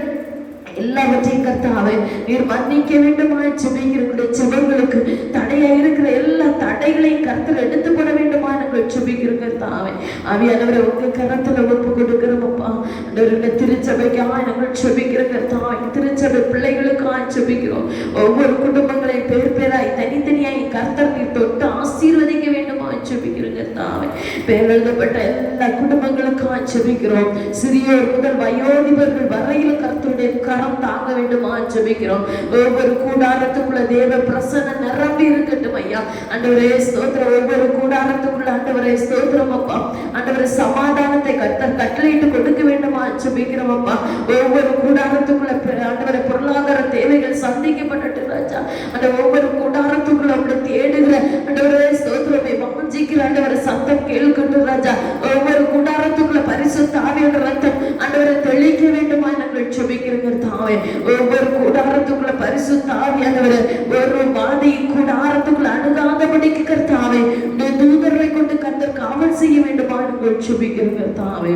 எல்லாவற்றையும் கர்த்தாவே நீர் மன்னிக்க வேண்டுமா ஜெபிக்கிறோம். ஜெபங்களுக்கு தடையா இருக்கிற எல்லா தடைகளையும் கர்த்தர் எடுத்துக்கொள்ள வேண்டுமா நாங்கள் ஜெபிக்கிறோம் கர்த்தாவே. ஆவியானவரை உங்க கரத்துல ஒப்பு கொடுக்கிறோம் அப்பா. திருச்சபைக்காக நாங்கள் ஜெபிக்கிறோம் கர்த்தாவே. திருச்சபை பிள்ளைகளுக்காக ஜெபிக்கிறோம். ஒவ்வொரு குடும்பங்களை பேர் பேராய் தனித்தனியாய் கர்த்தர் நீர் தொட்டு ஆசீர்வதிக்க வேண்டுமா ஜெபிக்கிறோம் கர்த்தாவே. பேர் எழுதப்பட்ட எல்லா குடும்பங்களுக்காக ஜெபிக்கிறோம். சிறியோர் முதல் வயோதிபர்கள் வரையில் கர்த்தருடைய கரம் தாங்க வேண்டுமா ஜெபிக்கிறோம். ஒவ்வொரு கூடாரத்துக்குள்ள தேவ பிரசன்னம் நிரம்பி இருக்கட்டும் ஐயா. ஆண்டவரே ஸ்தோத்திரம். ஒவ்வொரு கூடாரத்துக்குள்ள ஆண்டவரே ஸ்தோத்திரம் அப்பா. ஆண்டவரே சமாதானத்தை கர்த்தர் கட்டளையிட்டு கொடுக்க வேண்டுமா ஜெபிக்கிறோம் அப்பா. ஒவ்வொரு கூடாரத்துக்குள்ள ஆண்டவரே பொருளாதார தேவைகள் சந்திக்கப்பட்டு ராஜா. அந்த ஒவ்வொரு கூடாரத்துக்குள்ள அப்படி தேடுகிற ஆண்டவரே ஸ்தோத்திரமே வாஞ்சிக்கிற ஆண்டவரே சத்தம் கேட்கட்டும் ராஜா. ஒவ்வொரு கூடாரத்துக்குள்ள பரிசுத்த ஆவியோட ரத்தம் ஆண்டவரை தெளிக்க வேண்டுமா நாங்கள் ஜெபிக்கிறோம். ஒவ்வொரு கூடாரத்துக்குள்ள பரிசுத்த ஆவியானவரே ஒரு வாதை கூடாரத்துக்குள்ள அணுகாதபடிக்கு கர்த்தாவே தூதர்களை கொண்டு கர்த்தர் காவல் செய்ய வேண்டுமா நாங்கள் ஜெபிக்கிறோம் கர்த்தாவே.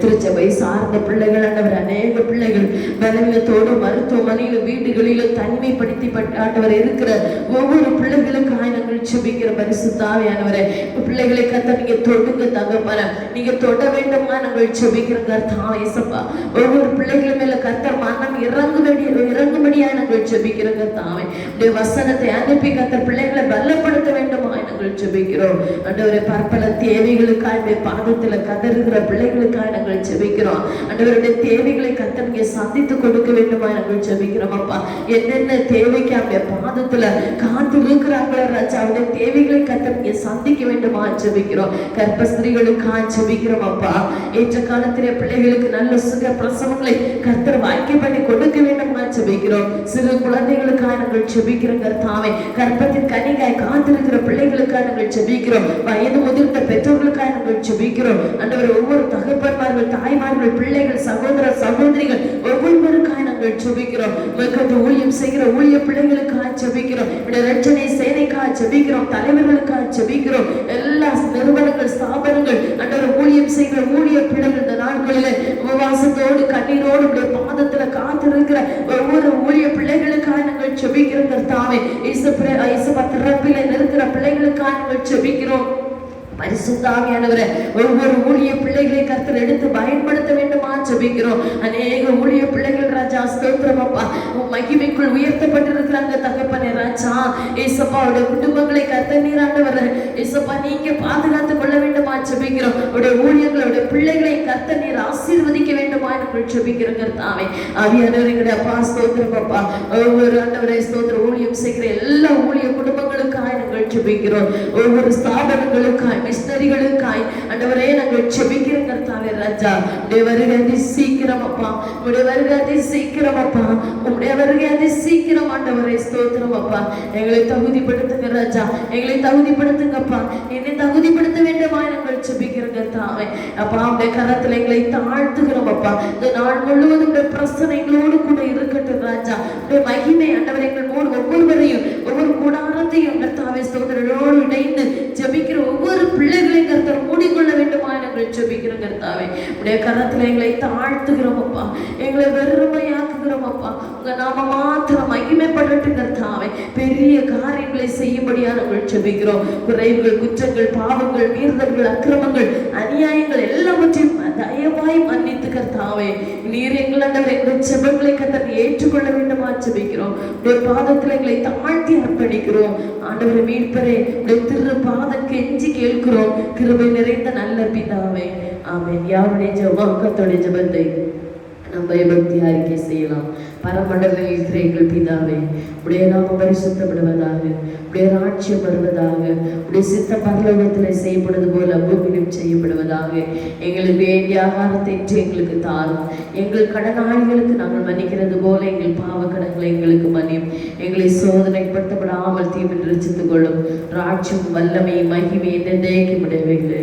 திருச்சபை சார்ந்த பிள்ளைகள் ஆண்டவர் அநேக பிள்ளைகள் பலவீனத்தோடு மருத்துவமனையிலும் வீடுகளிலும் தனிமைப்படுத்தப்பட்டவர் இருக்கிற ஒவ்வொரு பிள்ளைகளுக்காக நாங்கள் ஜெபிக்கிற பரிசுத்த ஆவியானவரே பிள்ளைகளை கர்த்தர் நீங்க தொடுங்க தகப்பனே. நீங்க தொட வேண்டுமா நாங்கள் ஜெபிக்கிற கர்த்தாவே இயேசுப்பா. ஒவ்வொரு பிள்ளைகள் மேல கர்த்தர் மனம் இறங்கும்படியா நாங்கள் ஜெபிக்கிற கர்த்தாவே. உடைய வசனத்தை அனுப்பி கர்த்தர் பிள்ளைகளை பலப்படுத்த வேண்டுமா நாங்கள் ஜெபிக்கிறோம். ஆண்டவரே பற்பல தேவைகளுக்காக பாதத்துல கதறுகிற பிள்ளைகளுக்காக நாங்கள் ஜெபிக்கிறோம். ஆண்டவருடைய தேவைகளை கர்த்தர் நீங்க சந்தித்து கொடுக்க வேண்டுமா நாங்கள் ஜெபிக்கிறோம் அப்பா. என்னென்ன தேவைக்கு அவருடைய பாதத்துல காத்து இருக்கிறாங்களோ ராஜா, அவருடைய தேவைகளை கர்த்தர் நீங்க சந்திக்க வேண்டுமா ஜெபிக்கிறோம். கர்ப்பஸ்திரீகளுக்காக ஜெபிக்கிறோம் அப்பா. ஏற்ற காலத்திலே பிள்ளைகளுக்கு நல்ல சுக பிரசவங்களை கர்த்தர் வாய்க்க பண்ணி கொடுக்க வேண்டுமா ஜெபிக்கிறோம். சிறு குழந்தைகளுக்காக நாங்கள் ஜெபிக்கிறோம் கர்த்தாவே. கர்ப்பத்தின் கனிகாய் காத்திருக்கிற பிள்ளைகளுக்காக நாங்கள் ஜெபிக்கிறோம். வயது முதிர்ந்த பெற்றோர்களுக்காக நாங்கள் ஜெபிக்கிறோம். ஆண்டவர் ஒவ்வொரு தகப்பன்மார்கள், தாய்மார்கள், பிள்ளைகள், சகோதர சகோதரிகள் ஒவ்வொருவருக்காக நாங்கள் ஜெபிக்கிறோம். ஊழியம் செய்கிற ஊழிய பிள்ளைகளுக்காக ஜெபிக்கிறோம். ரட்சணை சேனைக்காக ஜெபிக்கிறோம். தலைவர்களுக்காக ஜெபிக்கிறோம். எல்லா நிறுவனங்கள், ஸ்தாபனங்கள், ஆண்டவர் ஊழியம் செய்கிற ஊழிய பிள்ளைகள் இந்த நாட்களில் உபவாசத்தோடு கண்ணீரோடு பாதத்துல காத்திருக்கிற ஒவ்வொரு ஊழிய பிள்ளைகளுக்காக நாங்கள் ஜெபிக்கிறோம் கர்த்தாவே. திறப்பில இருக்கிற பிள்ளைகளுக்காக நாங்கள் ஜெபிக்கிறோம். பரிசுத்த ஆவியானவரே, ஒவ்வொரு ஊழிய பிள்ளைகளை கர்த்தர் எடுத்து பயன்படுத்த வேண்டுமா ஜெபிக்கிறோம். அநேக ஊழிய பிள்ளைகள் ராஜா ஸ்தோத்திரம் அப்பா, மகிமைக்குள் உயர்த்தப்பட்டிருக்கிறாங்க தகப்பனே ராஜா. ஏசப்பா அவருடைய குடும்பங்களை கர்த்தர் நீராண்டவர் ஏசப்பா நீங்க பாதுகாத்துக் கொள்ள வேண்டுமா ஜெபிக்கிறோம். அவருடைய ஊழியர்களுடைய பிள்ளைகளை கர்த்தர் நீர் ஆசீர்வதிக்க வேண்டுமா என்று ஜெபிக்கிறோம் கர்த்தாவே. ஆவியானவரே அப்பா ஸ்தோத்திரம் அப்பா. ஒவ்வொரு ஆண்டவரே ஸ்தோத்திரம் ஊழியம் செய்கிற எல்லா ஊழிய குடும்பங்களுக்காக நாங்கள் ஜெபிக்கிறோம். ஒவ்வொரு ஸ்தாபனங்களுக்காக, மிஷனரிகளுக்காய் ஆண்டவரே நாங்கள் ஜெபிக்கிறோம் கர்த்தாவே ராஜா. உம்முடைய வருகை அதி சீக்கிரம் அப்பா, உம்முடைய வருகை அதி சீக்கிரம் அப்பா, உம்முடைய வருகை அதி சீக்கிரம் ஆண்டவரே ஸ்தோத்திரம் அப்பா. எங்களை தகுதிப்படுத்துங்க ராஜா, எங்களை தகுதிப்படுத்துங்கப்பா. என்னை தகுதிப்படுத்த வேண்டுமா நாங்கள் ஜெபிக்கிறோம் கர்த்தாவே அப்பா. உம்முடைய கரத்தில் எங்களை தாழ்த்துகிறோம் அப்பா. இந்த நாள் முழுவதும் பிரச்சனைகளோடு கூட இருக்கட்டும் ராஜா. உம்முடைய மகிமை ஆண்டவரே எங்களோடு ஒவ்வொருவரையும், ஒவ்வொரு கூடாரத்தையும் கர்த்தாவே ஸ்தோத்திரத்தோடு இணைந்து ஜெபிக்கிற ஒவ்வொரு பிள்ளைகளை கர்த்தர் மூடிக்கொள்ள வேண்டுமா நாங்கள் ஜெபிக்கிறோம் கர்த்தாவே. உடைய கரத்துல எங்களை தாழ்த்துகிறோம் அப்பா, எங்களை வெறுமையாக்குகிறோம் அப்பா. உங்க நாம மாத்திரம் மகிமைப்படட்டும் கர்த்தாவே. பெரிய காரியங்களை செய்யும்படியா நாங்கள் ஜெபிக்கிறோம். குறைவுகள், குற்றங்கள், பாவங்கள், மீறுதல்கள், அக்கிரமங்கள், அநியாயங்கள் எல்லாவற்றையும் தயவாய் மன்னித்து கர்த்தாவே நீர் எங்களுடைய ஜெபங்களை கர்த்தர் ஏற்றுக்கொள்ள வேண்டுமா ஜெபிக்கிறோம். உடைய பாதத்தில் எங்களை தாழ்த்தி அர்ப்பணிக்கிறோம் ஆண்டவரே. மீட்பரே, உடைய திரு பாதம் கெஞ்சி கேட்கிறோம் கிருபை நிறைந்த நல்ல பிதாவே, ஆமென். யாருடைய ஜெபத்தோட ஜெபத்தை நம்ம பயபக்தி அறிக்கை செய்யலாம். பரமண்டலில் இருக்கிற எங்கள் பிதாவே, உடைய நாமம் பரிசுத்தப்படுவதாக, உடைய ராட்சியம் வருவதாக, உடைய சித்த பரலோகத்தில் செய்யப்படுவது போல பூமியிலும் செய்யப்படுவதாக. எங்களுக்கு வேண்டிய ஆகாரத்தை எங்களுக்கு தாரும். எங்கள் கடனாளிகளுக்கு நாங்கள் மன்னிக்கிறது போல எங்கள் பாவ கடன்களை எங்களுக்கு மன்னியும். எங்களை சோதனைப்படுத்தப்படாமல் தீவில் ரசித்துக் கொள்ளும். ராட்சியம், வல்லமை, மகிமை என்னைக்கு முடியவில்லை.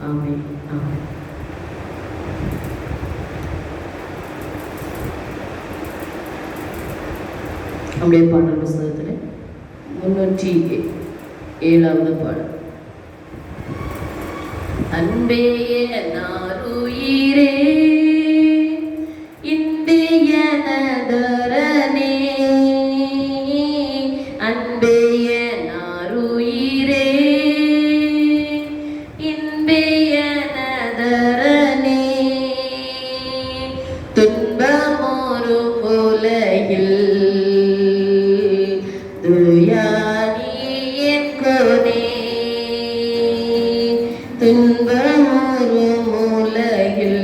ஆமென். ஆமென். நம்முடைய பாடல் புஸ்தகத்தில் 307வது பாடல். அன்பே நாருயிரே, இன்பே எனதரனே, அன்பே நாருயிரே, இன்பே எனதரனே, துன்பமொரு உலகில் துன்பமொரு உலகில்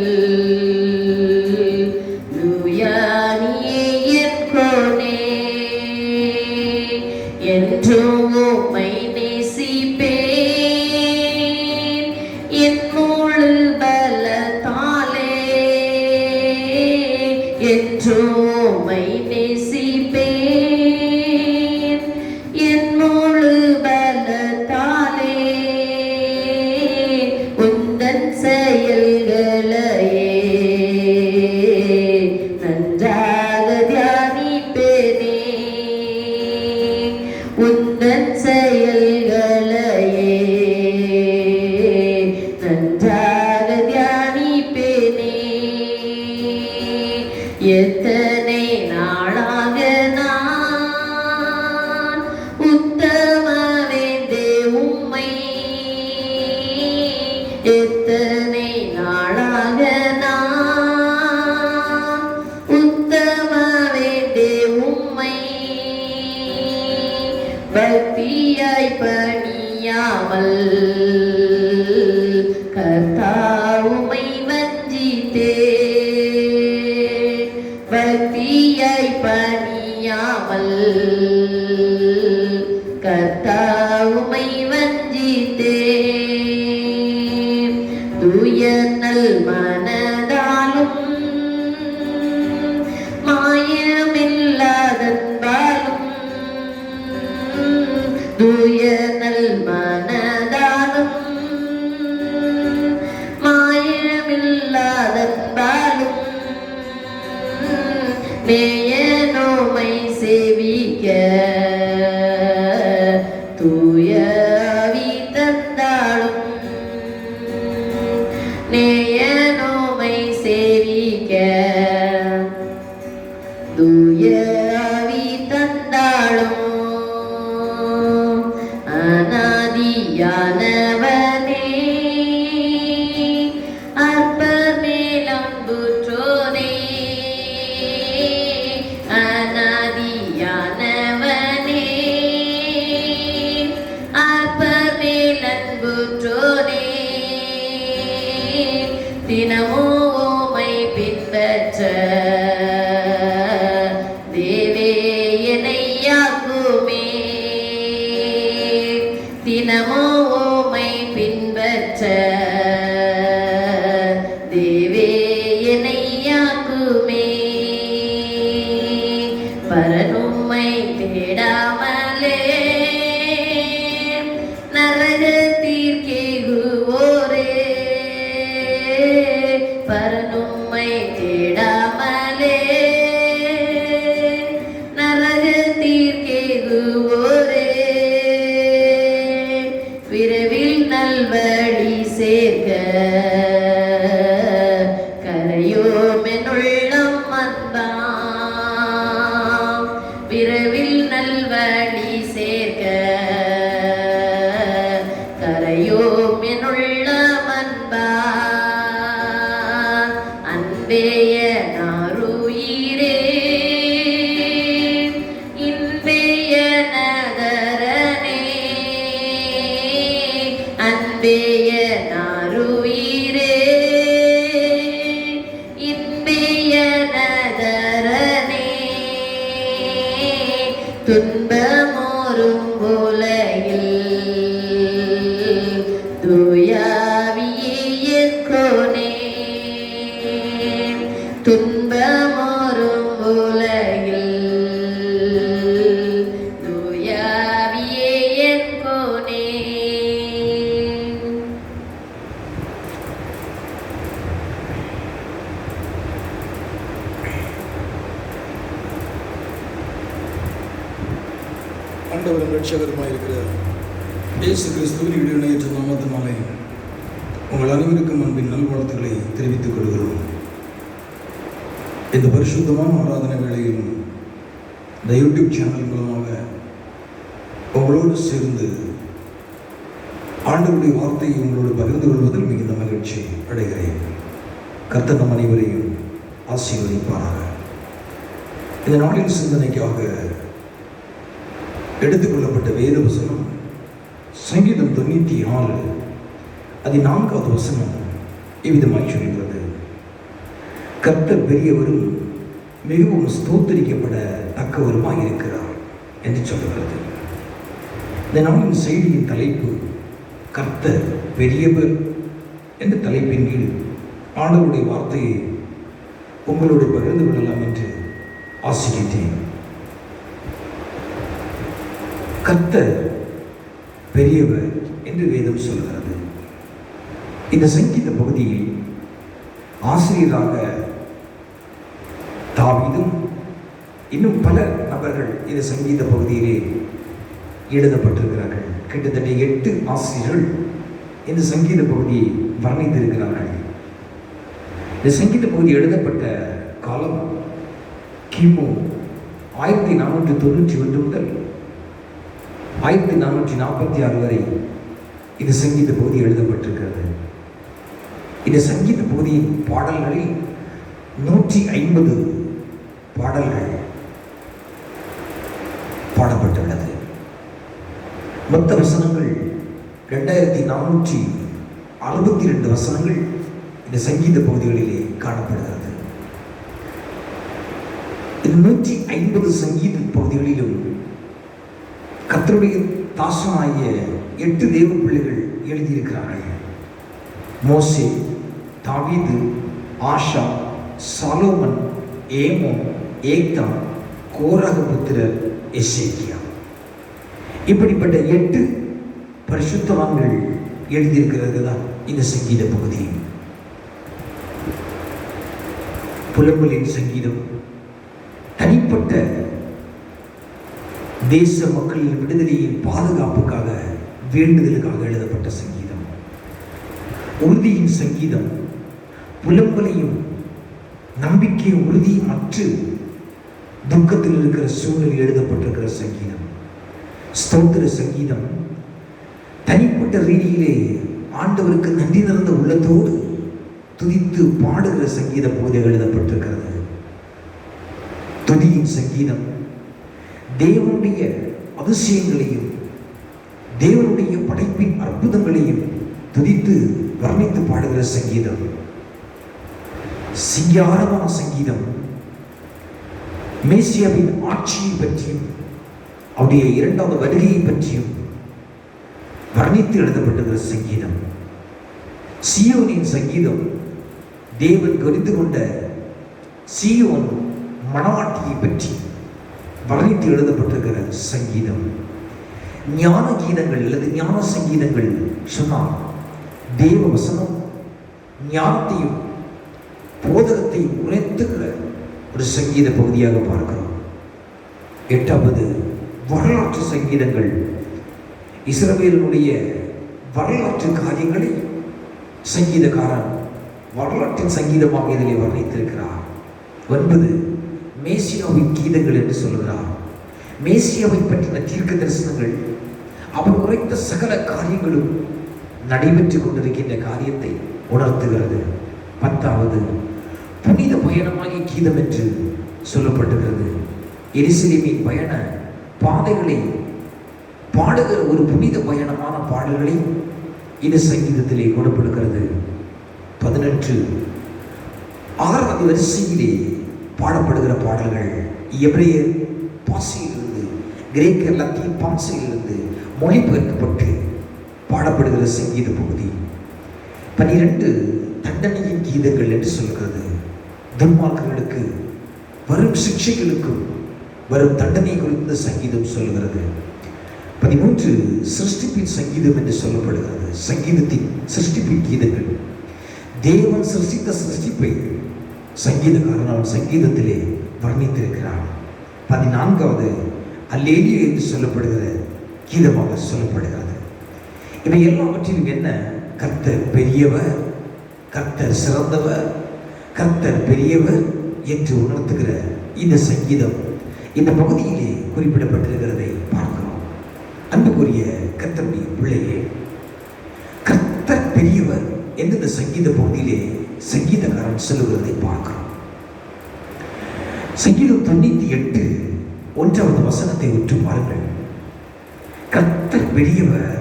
துயானியே என் கோனே, என்றும் உம்மை நேசிப்பேன் என் முழு பலத்தாலே, என்றும் உம்மை நேசிப்பேன் என் முழு பலத்தாலே, உந்தன் செயல்களையே நன்றாக தியானிப்பேனே, உந்தன் செயல்களையே நன்றாக தியானிப்பேனே. எத்தனை நாளாக நான் உத்தமவேந்தே உம்மை, எத்தனை நாளாக நான் உத்தமவேந்தே உம்மை, பக்தியாய் பணியாமல் கர்த்தா உம்மை தூய நல் மனதாலும் மாயமில்லாதன்பாலும் தூய நல் மனதாலும் மாயமில்லாதன்பாலும் நேயனோமை சேவிக்க தூய ஆவி தந்தாளும் நேயனோமை சேவிக்க தூய ஆவி தந்தாளும் அநாதியானவனே அற்பர் மேலம்புற்றோனே அநாதியானவனே அற்பர் மேலன்புற்றோனே தினமோ உம்மை பின்பற்ற தேவே என்னையாக்குமே தினமோ உம்மை பின்பற்ற தேவே என்னையாக்குமே பரனும்மை தேடாமலே நரகத்தீர்க்கேகுவோரே பரனும்மை தேடாமலே நரகத்தீர்க்கேகுவோரே விரைவில் நல்வழி சேர்க்க கரையோமெனுள்ளம் வந்தாம் விரைவில் நல்வழி சேர்க்க கரையோமெனுள்ளம் வந்தாம் அன்பேய நாருயிரே இன்பேய நகரனே அன்பேய நாருயிரே இன்பேய நகரனே துன்பமோரும் உலகில் தூயாவியே எக்கோனே துன்பமோரும் உலகில் தூயாவியே எக்கோனே. ஆண்டவரும் ரட்சகருமாய் இருக்கிற இயேசு கிறிஸ்துவின் இடையினையற்ற நாமத்தினாலே உங்கள் அனைவருக்கும் அன்பின் நல்வாழ்த்துக்களை தெரிவித்துக் கொள்கிறோம். இந்த பரிசுத்தமான ஆராதனை வேளையில் இந்த யூடியூப் சேனல் மூலமாக உங்களோடு சேர்ந்து ஆண்டவருடைய வார்த்தையை உங்களோடு பகிர்ந்து கொள்வதில் மிகுந்த மகிழ்ச்சி அடைகிறேன். கர்த்தர் நம் அனைவரையும் ஆசீர்வதிப்பாராக. இந்த நாளின் சிந்தனைக்காக எடுத்துக்கொள்ளப்பட்ட வேத வசனம் சங்கீதம் 94 14வது வசனம் இவ்விதமாய் சொல்கிறது. கர்த்தர் பெரியவரும் மிகவும் ஸ்தோத்தரிக்கப்பட தக்கவருமாய் இருக்கிறார் என்று சொல்கிறது. இந்த நாளின் செய்தியின் தலைப்பு கர்த்தர் பெரியவர் என்ற தலைப்பின் கீழ் ஆண்டவருடைய வார்த்தையை உங்களோடு பகிர்ந்து கொள்ளலாம் என்று ஆசைத்தேன். கர்த்தர் பெரியவர் என்று வேதம் சொல்கிறது. இந்த சங்கீத பகுதியில் ஆசிரியராக தாவீதும் இன்னும் பல நபர்கள் இந்த சங்கீத பகுதியிலே எழுதப்பட்டிருக்கிறார்கள். கிட்டத்தட்ட 8 ஆசிரியர்கள் இந்த சங்கீத பகுதியை வர்ணித்திருக்கிறார்கள். இந்த சங்கீத பகுதி எழுதப்பட்ட காலம் கிமு 1491 முதல் 1446 வரை இந்த சங்கீத பகுதி எழுதப்பட்டிருக்கிறது. இந்த சங்கீத பகுதியின் பாடல்களில் 150 பாடல்கள் பாடப்பட்டுள்ளது. மொத்த வசனங்கள் 2462 வசனங்கள் இந்த சங்கீத பகுதிகளிலே காணப்படுகிறது. இந்த 150 சங்கீத பகுதிகளிலும் கர்த்தருடைய தாசனாகிய 8 தேவ பிள்ளைகள் எழுதியிருக்கிறார்கள். மோசே, தாவீது, ஆஷா, சாலோமன், ஏமோன், ஏக்தாம், கோராக புத்திரர், எசேக்கியா. இப்படிப்பட்ட 8 பரிசுத்தவான்கள் எழுதியிருக்கிறது தான் இந்த சங்கீத பகுதி. புலம்பலின் சங்கீதம் தனிப்பட்ட தேச மக்களின் விடுதலையின் பாதுகாப்புக்காக, வேண்டுதலுக்காக எழுதப்பட்ட சங்கீதம். உறுதியின் சங்கீதம் புலம்பலையும் நம்பிக்கையும் உறுதியும் மற்ற துக்கத்தில் இருக்கிற சூழலில் எழுதப்பட்டிருக்கிற சங்கீதம். ஸ்தோத்திர சங்கீதம் தனிப்பட்ட ரீதியிலே ஆண்டவருக்கு நன்றி நிறைந்த உள்ளத்தோடு துதித்து பாடுகிற சங்கீத பகுதியாக எழுதப்பட்டிருக்கிறது. துதியின் சங்கீதம் தேவனுடைய அதிசயங்களையும் தேவனுடைய படைப்பின் அற்புதங்களையும் துதித்து வர்ணித்து பாடுகிற சங்கீதம். சிங்காரமான சங்கீதம் மேசியாவின் ஆட்சியை பற்றியும் அவருடைய 2வது வருகையை பற்றியும் வர்ணித்து எழுதப்பட்டிருக்கிற சங்கீதம். சீயோனின் சங்கீதம் தேவன் கருத்து கொண்ட சீயோன் மணவாட்டியை பற்றி வர்ணித்து எழுதப்பட்டிருக்கிற சங்கீதம். ஞான கீதங்கள் அல்லது ஞான சங்கீதங்கள் சொன்னால் தேவ வசனம் ஞானத்தையும் போதகத்தையும் உரைத்துகிற ஒரு சங்கீத பகுதியாக பார்க்கிறோம். 8வது வரலாற்று சங்கீதங்கள் இஸ்ரவேலினுடைய வரலாற்று காரியங்களை சங்கீதக்காரன் வரலாற்றின் சங்கீதமாக இதிலே வர்ணித்திருக்கிறார். 9 மேசியாவின் கீதங்கள் என்று சொல்கிறார். மேசியாவை பற்றின தீர்க்க தரிசனங்கள், அவர் உரைத்த சகல காரியங்களும் நடைபெற்றுக் கொண்டிருக்கின்ற காரியத்தை உணர்த்துகிறது. 10வது புனித பயணமாகிய கீதம் என்று சொல்லப்பட்டுகிறது. எருசலேமின் பயண பாதைகளை பாடுகிற ஒரு புனித பயணமான பாடல்களை இந்த சங்கீதத்திலே கொடுப்படுகிறது. 11 6வது வரிசையிலே பாடப்படுகிற பாடல்கள் எபிரேயர் பாசையிலிருந்து கிரேக்க லத்தீன் பாசையிலிருந்து மொழிபெயர்க்கப்பட்டு பாடப்படுகிற சங்கீத பகுதி. 12 தண்டனையின் கீதங்கள் என்று சொல்கிறது. துன்மார்க்கர்களுக்கு வரும் சிக்ஷைகளுக்கும் வரும் தண்டனை குறித்த சங்கீதம் சொல்கிறது. 13 சிருஷ்டிப்பின் சங்கீதம் என்று சொல்லப்படுகிறது. சங்கீதத்தின் சிருஷ்டிப்பின் கீதங்கள் தேவன் சிருஷ்டித்த சிருஷ்டிப்பை சங்கீதக்காரன் அவன் சங்கீதத்திலே வர்ணித்திருக்கிறான். 14வது அல்லேலியா என்று சொல்லப்படுகிற கீதமாக சொல்லப்படுகிறது. இவை எல்லாவற்றிலும் என்ன? கர்த்தர் பெரியவர், கர்த்தர் சிறந்தவர், கர்த்தர் பெரியவர் என்று உணர்த்துகிற இந்த சங்கீதம் இந்த பகுதியிலே குறிப்பிடப்பட்டிருக்கிறதை பார்க்கிறோம். அன்புக்குரிய கர்த்தருடைய பிள்ளையே, கர்த்தர் பெரியவர் என்று இந்த சங்கீத பகுதியிலே சங்கீதக்காரன் சொல்லுகிறதை பார்க்கிறோம். சங்கீதம் 98 1வது வசனத்தை உற்று பாருங்கள். கர்த்தர் பெரியவர்,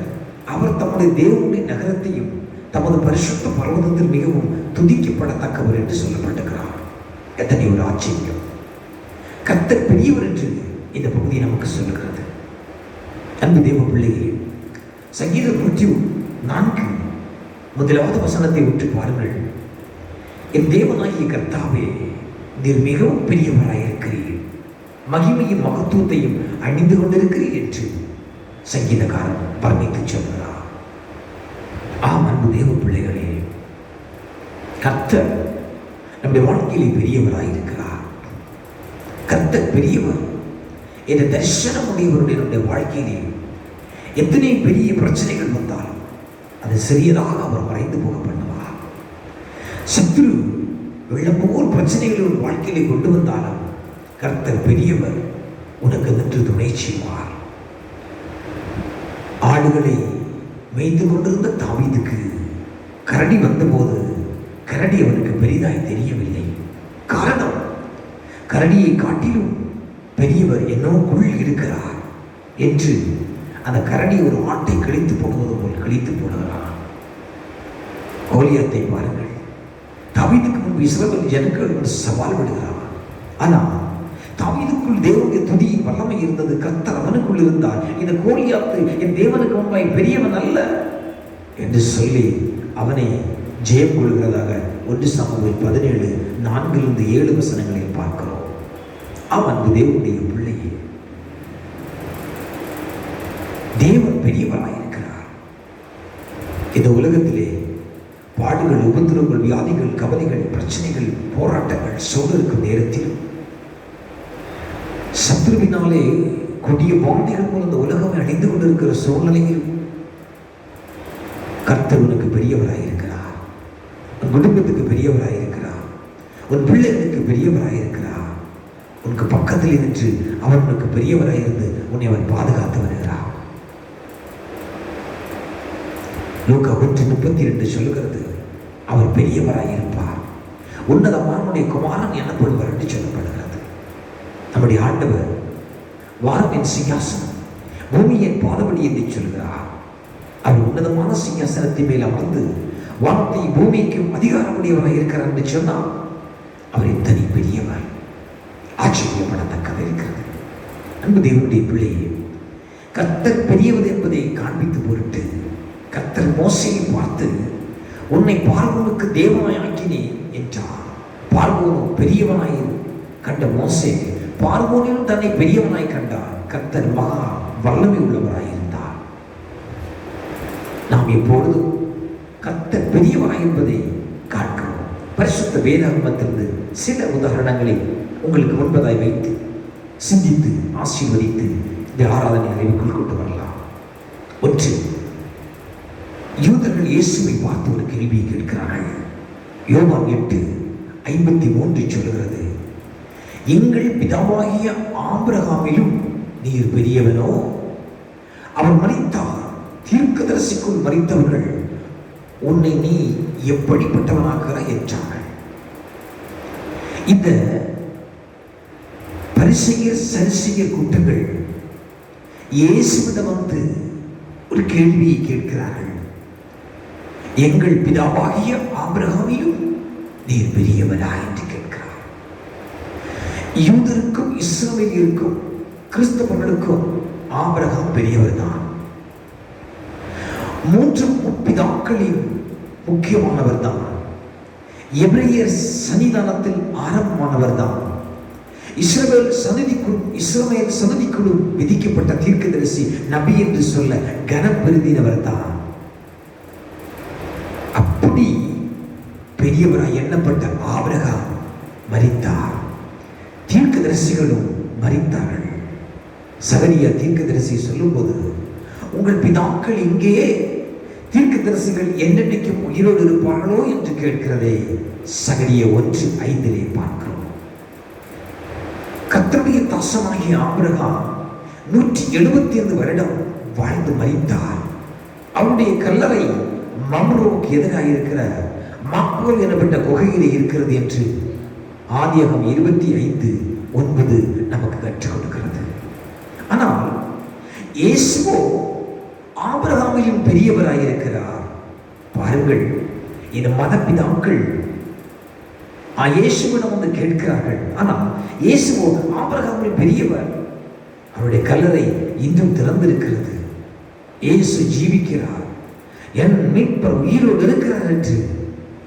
அவர் தம்முடைய தேவனுடைய நகரத்தையும் தமது பரிசுத்த பர்வதத்தில் மிகவும் துதிக்கப்படத்தக்கவர் என்று சொல்லப்பட்டிருக்கிறார். எத்தனை ஒரு ஆச்சரியம்! கர்த்தர் பெரியவர் என்று இந்த பகுதி நமக்கு சொல்லுகிறது. அன்பு தேவ பிள்ளையே, சங்கீதம் 104 1வது வசனத்தை உற்று பாருங்கள். என் தேவனாகிய கர்த்தாவே, நீர் மிகவும் பெரியவராயிருக்கிறீர், மகிமையும் மகத்துவத்தையும் அணிந்து கொண்டிருக்கிறீர் என்று சங்கீதக்காரன் வர்ணித்து சொல்கிறார். ஆம் அன்பு தேவ பிள்ளைகளே, கர்த்தர் நம்முடைய வாழ்க்கையிலே பெரியவராயிருக்கிறார். கர்த்தர் பெரியவர் என்ற தரிசனம் உடையவருடைய நம்முடைய வாழ்க்கையிலே எத்தனை பெரிய பிரச்சனைகள் வந்தாலும் அது சிறியதாக அவர் மறைந்து போக பண்ணுவார். சத்ரு வெள்ளம் போல் பிரச்சனைகளை ஒரு வாழ்க்கையிலே கொண்டு வந்தாலும் கர்த்தர் பெரியவர், உனக்கு நின்று துணை செய்வார். ஆடுகளை மேய்த்து கொண்டிருந்த தாவீதுக்கு கரடி வந்தபோது கரடி அவனுக்கு பெரிதாய் தெரியவில்லை. காரணம், கரடியை காட்டிலும் பெரியவர் என்னோக்குள் இருக்கிறார் என்று அந்த கரடி ஒரு ஆட்டை கிழித்து போடுவது போல் கிழித்து போடுகிறார். கோலியாத்தை பாருங்கள். தாவீதுக்கு முன்பு இஸ்ரவேல் ஜனங்கள் ஒரு சவால் விடுகிறார். ஆனால் தாவீதுக்குள் தேவனுடைய துதியின் வல்லமை இருந்தது. கர்த்தர் அவனுக்குள் இருந்தார். இந்த கோலியாத்து என் தேவனுக்கு முன்பாய் பெரியவன் அல்ல என்று சொல்லி அவனை ஜெயம் கொள்கிறதாக 1 சாமுவேல் 17:4-7 பார்க்கிறோம். அவன் தேவனுடைய பிள்ளையே, தேவன் பெரியவராயிருக்கிறார். இந்த உலகத்திலே பாடுகள், உபத்திரவங்கள், வியாதிகள், கவலைகள், பிரச்சனைகள், போராட்டங்கள் சூழ்ந்திருக்கும் நேரத்தில் சத்ருவினாலே கொடிய வார்த்தைகள் மூலம் இந்த உலகம் அடைந்து கொண்டிருக்கிற சூழ்நிலையில் கர்த்தர் உனக்கு பெரியவராயிருக்கிறார். உன் குடும்பத்துக்கு பெரியவராயிருக்கிறார். உன் பிள்ளைகளுக்கு பெரியவராயிருக்கிறார். உனக்கு பக்கத்தில் நின்று அவன் உனக்கு பெரியவராயிருந்து உன்னை அவன் பாதுகாத்து வருகிறார். லூக்கா 1:32 சொல்லுகிறது, அவர் பெரியவராயிருப்பார், உன்னதமானுடைய குமாரன் எனப்படுவார் என்று சொல்லப்படுகிறது. நம்முடைய ஆண்டவர் வானத்தின் சிங்காசனம், பூமியின் பாதபடி என்று சொல்கிறார். அவர் உன்னதமான சிங்காசனத்தின் மேல் அமர்ந்து வானத்தை பூமிக்கும் அதிகாரமுடையவராக இருக்கிறார் என்று சொன்னால் அவர் எத்தனை பெரியவர், ஆச்சரியப்படத்தக்கது இருக்கிறது. அன்பு தேவனுடைய பிள்ளையே, கர்த்தர் பெரியவது என்பதை காண்பித்து பொருட்டு கர்த்தர் மோசேயை பார்த்து, உன்னை பார்வோனுக்கு தேவனாய் ஆக்கினேன் என்றார். பார்வோனும் பெரியவனாய் கண்ட மோசே பார்வோனிலும் தன்னை பெரியவனாய் கண்டார். கர்த்தர் மகா வல்லமை உள்ளவராயிருந்தார். நாம் எப்பொழுதும் கர்த்தர் பெரியவராய் என்பதை காண்கிறோம். பரிசுத்த வேதாகமத்திலிருந்து சில உதாரணங்களை உங்களுக்கு முன்பதாய் வைத்து சிந்தித்து ஆசீர்வதித்து இந்த ஆராதனை அறிவுக்குள் கொண்டு வரலாம். ஒன்று, யூதர்கள் இயேசுவை பார்த்து ஒரு கேள்வியை கேட்கிறார்கள். யோவான் 8:53 சொல்லுகிறது, எங்கள் பிதாவாகிய ஆபிரகாமிலும் நீர் பெரியவனோ? அவர் மரித்தார், தீர்க்கதரிசிக்குள் மரித்தவர்கள் உன்னை நீ எப்படிப்பட்டவனாகிறாய் என்றார்கள். இந்த பரிசேயர் சரிசேயர் கூட்டங்கள் இயேசுவிடம் வந்து ஒரு கேள்வியை கேட்கிறார்கள். எங்கள் பிதாவாகிய ஆபிரகாமிலும் நீர் பெரியவனா என்று கேட்கிறார். யூதருக்கும் இஸ்ரவேலியருக்கும் கிறிஸ்தவர்களுக்கும் ஆபிரகாம் பெரியவர் தான். 3 முற்பிதாக்களின் முக்கியமானவர் தான். எபிரேயர் சன்னிதானத்தில் ஆரம்பமானவர் தான். இஸ்ரவேல் சன்னதிக்குள்ளும் விதிக்கப்பட்ட தீர்க்கதரிசி நபி என்று சொல்ல கனம் பெருதினவர் தான். அப்படி பெரியவராய் எண்ணப்பட்ட ஆபிரகாம் மரித்தார். தீர்க்கதரிசிகளும் மரித்தார்கள். சகரியா தீர்க்கதரிசி சொல்லும்போது, உங்கள் பிதாக்கள் இங்கே, தீர்க்கதரிசிகள் என்னென்னைக்கும் உயிரோடு இருப்பார்களோ என்று கேட்கிறதே. சகரியா 1:5 பார்க்கிறோம். கர்த்தருடைய தாசனாகிய ஆபிரகாம் 175 வருடம் வாழ்ந்து மரித்தார். அவருடைய கல்லறை மம்ரோவுக்கு எதிராக இருக்கிற மக்போல் எனப்பட்ட குகையிலே இருக்கிறது என்று ஆதியாகமம் 25:9 நமக்கு கற்றுக் கொடுக்கிறது. ஆனால் இயேசுவோ ஆபிரகாமிலும் பெரியவராயிருக்கிறார். பாருங்கள், இந்த மதப்பிதாக்கள் இயேசுவிடம் வந்து கேட்கிறார்கள். ஆனால் இயேசுவோ ஆபிரகாமில் பெரியவர். அவருடைய கல்லறை இன்றும் திறந்திருக்கிறது. இயேசு ஜீவிக்கிறார், என் மீட்பர் உயிரோடு இருக்கிறார் என்று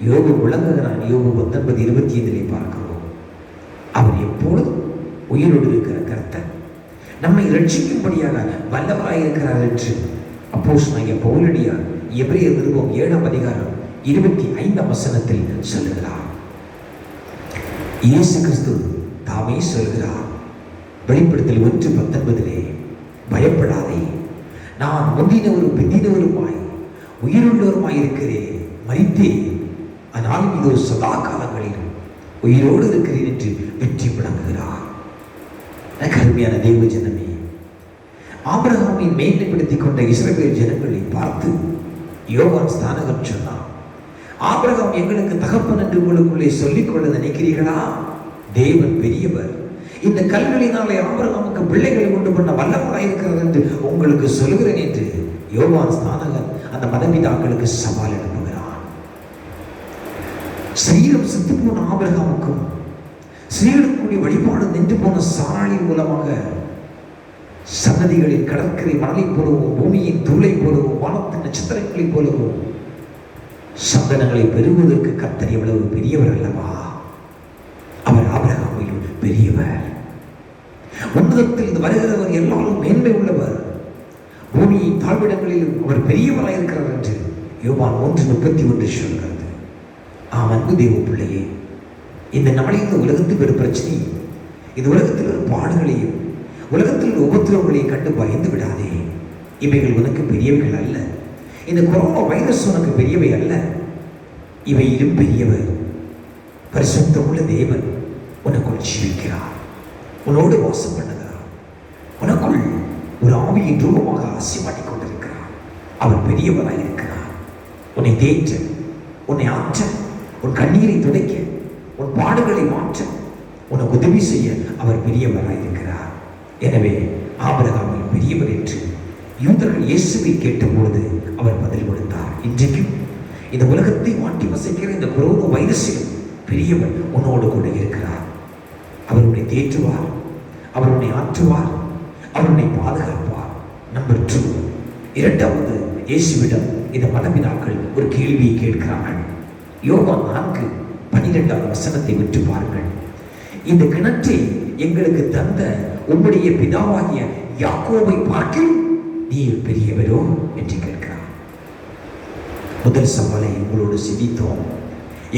யோபு விளங்குகிறான். யோபு 19:25 பார்க்கிறோம். அவர் எப்பொழுதும் உயிரோடு இருக்கிற கர்த்தர் நம்மை ரட்சிக்கும்படியாக வல்லவராயிருக்கிறார் என்று அப்போஸ்தலனாகிய பவுலடியார் எபிரேயர் நிருபம் 7:25 சொல்லுகிறார். இயேசு கிறிஸ்து தாமே சொல்கிறார். வெளிப்படுத்தல் 1:19 பயப்படாதே, நான் முந்தினவரும் பிந்தினவருமாய் உயிருள்ளவருமாய் இருக்கிறேன், மரித்தேன், ஆனாலும் இதோ சதா காலங்களில் உயிரோடு இருக்கிறேன் என்று வெற்றி விளங்குகிறார். கருமையான தேவ ஜனமே, ஆபிரகாமை மேன்மைப்படுத்திக் கொண்ட இஸ்ரவேல் ஜனங்களை பார்த்து யோவான் ஸ்நானகன் சொன்னான், ஆபிரகாம் எங்களுக்கு தகப்பன் என்று உங்களுக்குள்ளே சொல்லிக்கொள்ள நினைக்கிறீர்களா? தேவன் பெரியவர். இந்த கல்களினாலே ஆபிரகாமுக்கு பிள்ளைகளை கொண்டு பண்ண வல்லவராயிருக்கிறது என்று உங்களுக்கு சொல்கிறேன் என்று யோவான் ஸ்நானகன் அந்த மதபிதாக்களுக்கு சவால் எழுப்புகிறான். சரீரம் செத்து போன ஆபிரகாமுக்கும் ஸ்ரீகளுக்குரிய வழிபாடு நின்று போன சாராளின் மூலமாக சன்னதிகளில் கடற்கரை மணலை போலவும் பூமியின் தூளை போலவும் வானத்தின் நட்சத்திரங்களை போலவும் சந்தனங்களை பெறுவதற்கு கர்த்தர் எவ்வளவு பெரியவர் அல்லவா? அவர் ஆபிரகாமிலும் பெரியவர். உன்னதத்தில் இருந்து வருகிறவர் எல்லாரும் மேன்மை உள்ளவர். பூமியின் தாழ்விடங்களிலும் அவர் பெரியவராயிருக்கிறார் என்று யோவான் 3:31 சொல்கிறது. அன்பு தேவ பிள்ளையே, இந்த நாளில் இந்த உலகத்துக்கு ஒரு பிரச்சனை, இந்த உலகத்தில் ஒரு பாடுகளையும் உலகத்தில் ஒரு உபத்திரவங்களையும் கண்டு பயந்து விடாதே. இவைகள் உனக்கு பெரியவைகள் அல்ல. இந்த கொரோனா வைரஸ் உனக்கு பெரியவை அல்ல. இவையிலும் பெரியவர் பரிசுத்தமுள்ள தேவன் உனக்குள் ஜீவிக்கிறார், உன்னோடு வாசம் பண்ணுகிறார், உனக்குள் ஒரு ஆவியின் ரூபமாக ஆசீர்வாடிக் கொண்டிருக்கிறார். அவர் பெரியவராய் இருக்கிறார். உன்னை தேற்ற, உன்னை ஆற்ற, உன் கண்ணீரை துடைக்க, உன் பாடுகளை மாற்ற, உனக்கு உதவி செய்ய அவர் பெரியவராய் இருக்கிறார். எனவே ஆபிரகாமில் பெரியவர் என்று யூதர்கள் இயேசுவை கேட்டபொழுது அவர் பதில் கொடுத்தார். இன்றைக்கும் இந்த உலகத்தை மாட்டி வசிக்கிற இந்த கொரோனா வைரஸில் பெரியவர் உன்னோடு கூட இருக்கிறார். அவர் உன்னை தேற்றுவார், அவர் உன்னை ஆற்றுவார், அவர் உன்னை பாதுகாப்பார். நம்பர் 2, இரண்டாவது, இயேசுவிடம் இந்த மதபிதாக்கள் ஒரு கேள்வியை கேட்கிறார்கள். யோவான் 4:12 விட்டு பாருங்கள். இந்த கிணற்றை எங்களுக்கு தந்த உம்முடைய பிதாவாகிய யாக்கோபை பார்க்கிலும் நீர் பெரியவரோ என்று கேட்கிறார். முதல் சவாலை உங்களோடு சிந்தித்தோம்.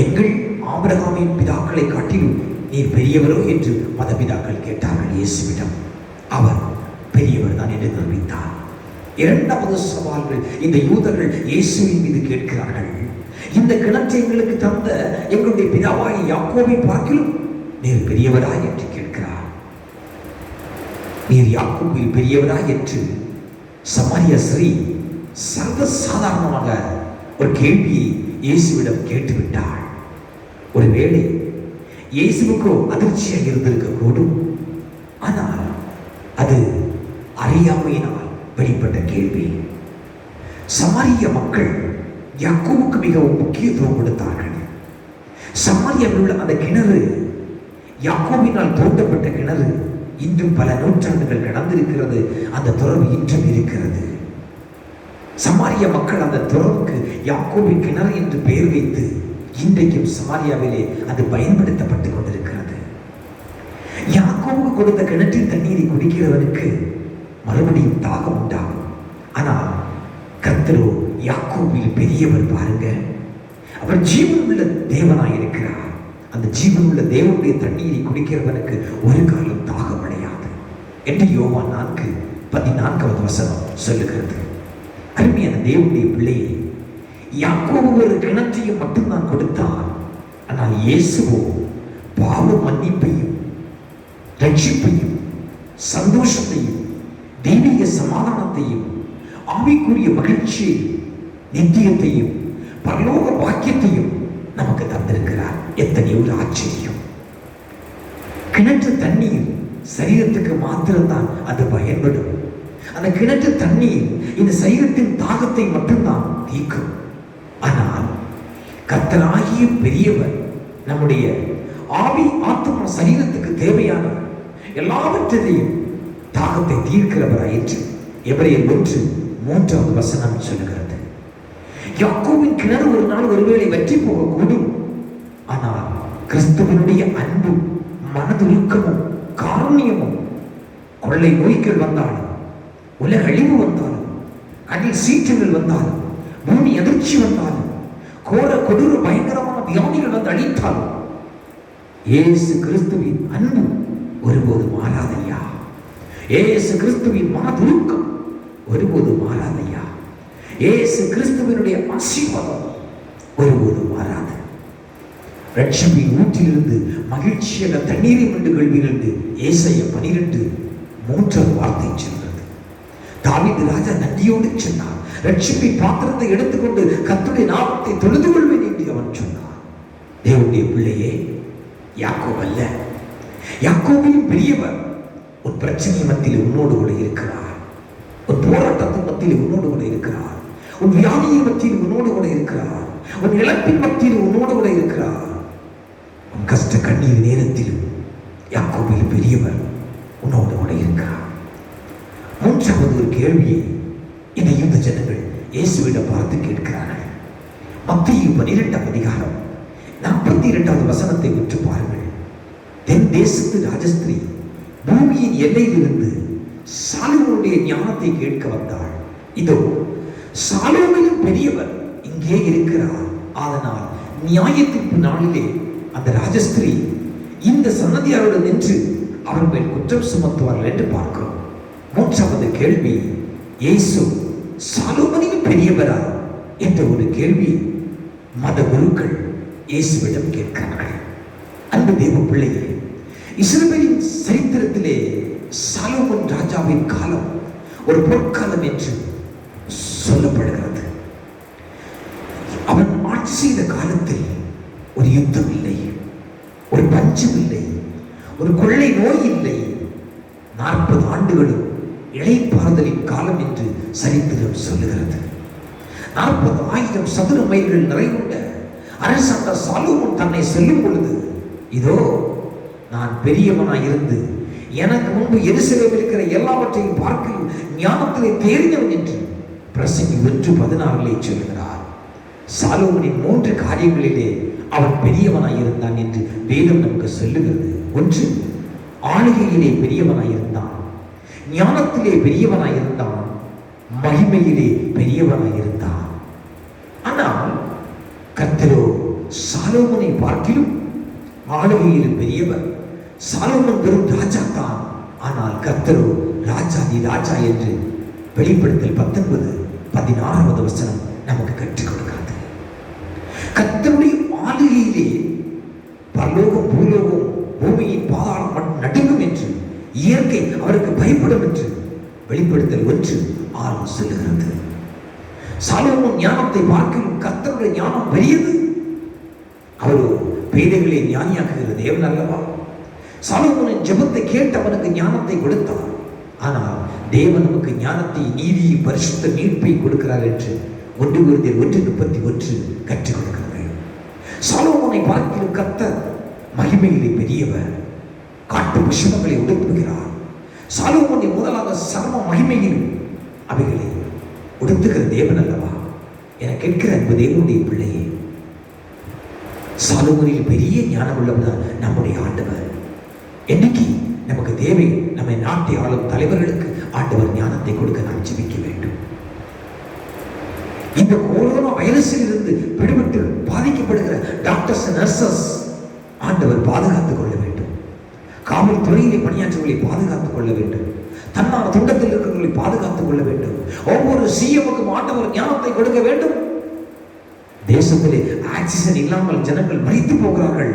எங்கள் ஆபிரகாமின் பிதாக்களை காட்டிலும் நீர் பெரியவரோ என்று மதபிதாக்கள் கேட்டார்கள் இயேசுவிடம். அவர் பெரியவர் தான் என்று தெரிவித்தார். இரண்டாவது சவால்கள் இந்த யூதர்கள் இயேசுவின் மீது கேட்கிறார்கள். இந்த கிணற்றை எங்களுக்கு தந்த எங்களுடைய பிதாவாகிய யாக்கோபை பார்க்கிலும் நீர் பெரியவராய் என்று கேட்கிறார். நீர் யாக்கோபில் பெரியவராய் என்று சமாரிய ஸ்ரீ சர்வசாதாரணமாக ஒரு கேள்வியை இயேசுவிடம் கேட்டுவிட்டாள். ஒருவேளை இயேசுவுக்கோ அதிர்ச்சியாக இருந்திருக்க கூடும். ஆனால் அது அறியாமையினால் வெளிப்பட்ட கேள்வி. சமாரிய மக்கள் யாக்கோபுக்கு மிகவும் முக்கியத்துவம் கொடுத்தார்கள். சமாரியாவில் உள்ள அந்த கிணறு யாக்கோபினால் தோண்டப்பட்ட கிணறு இன்றும் பல நூற்றாண்டுகள் கடந்திருக்கிறது. அந்த துறவு இன்றும் இருக்கிறது. சமாரிய மக்கள் அந்த துறவுக்கு யாக்கோபின் கிணறு என்று பெயர் வைத்து இன்றைக்கும் சமாரியாவிலே அது பயன்படுத்தப்பட்டுக் கொண்டிருக்கிறது. யாக்கோபு கொடுத்த கிணற்றின் தண்ணீரை குடிக்கிறவனுக்கு மறுபடியும் தாகம் உண்டாகும். ஆனால் கர்த்தரோ யாக்கோபில் பெரியவர் பாருங்க. அவர் ஜீவனுள்ள தேவனாய் இருக்கிறார். அந்த ஜீவனுள்ள தேவனுடைய தண்ணீரை குடிக்கிறவனுக்கு ஒரு காலம் தாகம் அடையாது என்று யோவான் 4:14 சொல்லுகிறது. அருமையான தேவனுடைய பிள்ளையை, யாக்கோபு ஒரு கிணற்றையும் மட்டும்தான் கொடுத்தார். ஆனால் இயேசுவோ பாவ மன்னிப்பையும் ரட்சிப்பையும் சந்தோஷத்தையும் தெய்வீக சமாதானத்தையும் ஆவிக்குரிய மகிழ்ச்சியை நித்தியத்தையும் பரலோக வாக்கியத்தையும் நமக்கு தந்திருக்கிறார். எத்தனை ஒரு ஆச்சரியம்! கிணற்று தண்ணீர் சரீரத்துக்கு மாத்திரம்தான் அது பயன்படும். அந்த கிணற்று தண்ணீர் இந்த சரீரத்தின் தாகத்தை மட்டும்தான் தீர்க்கும். ஆனால் கர்த்தராகிய பெரியவர் நம்முடைய ஆவி ஆத்மா சரீரத்துக்கு தேவையான எல்லாவற்றையும் தாகத்தை தீர்க்கிறவராயிற்று. எபிரேயர் 1:3 சொல்லுகிறது. யாக்கோபின் கிணறு ஒரு நாள் ஒருவேளை வெற்றி போகக்கூடும். ஆனால் கிறிஸ்துவனுடைய அன்பும் மனதுருக்கமும் காருண்யமும் கொள்ளை நோய்கள் வந்தாலும், உலக அழிவு வந்தாலும், கடல் சீற்றங்கள் வந்தாலும், பூமி அதிர்ச்சி வந்தாலும், கோர கொடூர பயங்கரமான வியாதிகள் வந்து அழித்தாலும், இயேசு கிறிஸ்துவின் அன்பு ஒருபோது மாறாதையா. இயேசு கிறிஸ்துவின் மனதுருக்கம் ஒருபோது மாறாதையா. இயேசு கிறிஸ்துவினுடைய ஆசீர்வாதம் ஒருபோது மாறாது. ரட்சிப்பின் ஊற்றிலிருந்து மகிழ்ச்சியாக தண்ணீரை கொண்டு கொள்வீர்கள். ஏசாயா 12:3 சொல்கிறது. தாவீது ராஜா நன்றியோடு சொன்னார். ரட்சிப்பின் பாத்திரத்தை எடுத்துக்கொண்டு கர்த்தருடைய நாமத்தை தொழுது கொள்வேன் என்று அவன் சொன்னார். தேவனுடைய பிள்ளையே, யாக்கோபு அல்ல, யாக்கோபையும் பெரியவர் உன் பிரச்சனை மத்தியில் உன்னோடு கூட இருக்கிறார். உன் போராட்டத்தின் மத்தியில் உன்னோடு கூட இருக்கிறார். உன் வியாதியின் மத்தியில் உன்னோடு கூட இருக்கிறார். உன் இழப்பின் மத்தியில் உன்னோடு கூட இருக்கிறார். உன் கஷ்ட கண்ணீர் நேரத்திலும் யாக்கோபில் பெரியவர் உன்னோடு கூட இருக்கிறார். மூன்றாவது ஒரு கேள்வியை இந்த யூத ஜனங்கள் இயேசுவிடம் பார்த்து கேட்கிறார்கள். மத்தேயு 12ஆம் அதிகாரம் 42வது வசனத்தை உற்று பாருங்கள். தென் தேசத்து ராஜஸ்திரீ பூமியின் எல்லையிலிருந்து சாலோமோனுடைய ஞானத்தை கேட்க வந்தாள். இதோ சாலோமோனிலும் பெரியவர் இங்கே இருக்கிறார். அதனால் நியாயத்தீர்ப்பு நாளிலே அந்த ராஜஸ்திரீ இந்த சன்னதியாரோடு நின்று அவர் மேல் குற்றம் சுமத்துவார்கள் என்று பார்க்கிறோம். 3வது கேள்வி, இயேசு சாலோமோனிலும் பெரியவரா என்ற ஒரு கேள்வி மத குருக்கள் இயேசுவிடம் கேட்கிறார்கள். அன்பு தேவ பிள்ளைகளே, இஸ்ரவேலின் சரித்திரத்திலே சாலோமோன் ராஜாவின் காலம் ஒரு பொற்காலம் என்று சொல்லப்படுகிறது. அவன் ஆட்சி செய்த காலத்தில் ஒரு யுத்தம் இல்லை, ஒரு பஞ்சம் இல்லை, ஒரு கொள்ளை நோய் இல்லை. 40 ஆண்டுகளும் இளைப்பாறுதலின் காலம் என்று சரித்திரம் சொல்லுகிறது. 40,000 சதுர மைல்கள் நிறைவுள்ள அரசாண்ட சாலோமோன் தன்னை சொல்லும் பொழுது, இதோ நான் பெரியவனாய் இருந்து எனக்கு முன்பு எருசலேமில் இருக்கிற எல்லாவற்றையும் பார்க்க ஞானத்திலே தேறினவன் என்று பிரசங்கி 1:16 சொல்கிறார். சாலோமோனின் 3 காரியங்களிலே அவன் பெரியவனாய் இருந்தான் என்று வேதம் நமக்கு சொல்லுகிறது. 1, ஆளுகையிலே பெரியவனாய் இருந்தான், ஞானத்திலே பெரியவனாய் இருந்தான், மகிமையிலே பெரியவனாய் இருந்தான். ஆனால் கர்த்தரோ சாலோமோனை பார்க்கிலும் ஆளுகையிலும் பெரியவர். சாலோமோன் வெறும் ராஜா தான், ஆனால் கர்த்தரோ ராஜாதி ராஜா என்று வெளிப்படுத்தல் 19:16 வசனம் நமக்கு கற்றுக் கொடுக்கிறது. கர்த்தருடைய ஆளுகையிலே பரலோகம் பூலோகம் பூமியின் பாதாளம் நடுங்கும் என்று, இயற்கை அவருக்கு பயப்படும் என்று வெளிப்படுத்தல் 1:6 சொல்லுகிறது. சாலோமோன் ஞானத்தை பார்க்கும் கர்த்தருடைய ஞானம் பெரியது. அவரோ பேதைகளை ஞானியாக்குகிற தேவன் அல்லவா? சாலோமோனின் ஜெபத்தை கேட்டு அவனுக்கு ஞானத்தை கொடுத்தார். ஆனால் தேவன் நமக்கு ஞானத்தை, நீதியை, பரிசுத்த மீட்பை கொடுக்கிறார் என்று 1 Corinthians 1:31 கற்றுக் கொடுக்கிறது. சாலோமோனை பார்க்கிலும் கர்த்தர் மகிமையிலே பெரியவர். காட்டு புஷ்பங்களை உடுத்துகிறார். சாலோமோனை முதலாக சர்வ மகிமையில் அவைகளை உடுத்துகிற தேவன் அல்லவா? என கேட்கிற அன்பு தேவனுடைய பிள்ளையே, சாலோமோனில் பெரிய ஞானம் உள்ளவர் நம்முடைய ஆண்டவர். என்னைக்கு நமக்கு தேவை, நம்மை நாட்டை ஆளும் தலைவர்களுக்கு ஆண்டவர் ஞானத்தை கொடுக்க நாம் ஜெபிக்க வேண்டும். இந்த கொரோனா வைரஸில் இருந்து விடுபட்டு பாதிக்கப்படுகிற டாக்டர்ஸ், நர்சஸ் ஆண்டவர் பாதுகாத்துக் கொள்ள வேண்டும். காவல்துறையிலே பணியாற்றவர்களை பாதுகாத்துக் கொள்ள வேண்டும். தன்னார் துண்டத்தில் இருக்கிறவர்களை பாதுகாத்துக் கொள்ள வேண்டும். ஒவ்வொரு சிஎம்முக்கும் ஆண்டவர் ஞானத்தை கொடுக்க வேண்டும். தேசத்திலே ஆக்சிஜன் இல்லாமல் ஜனங்கள் மரித்து போகிறார்கள்.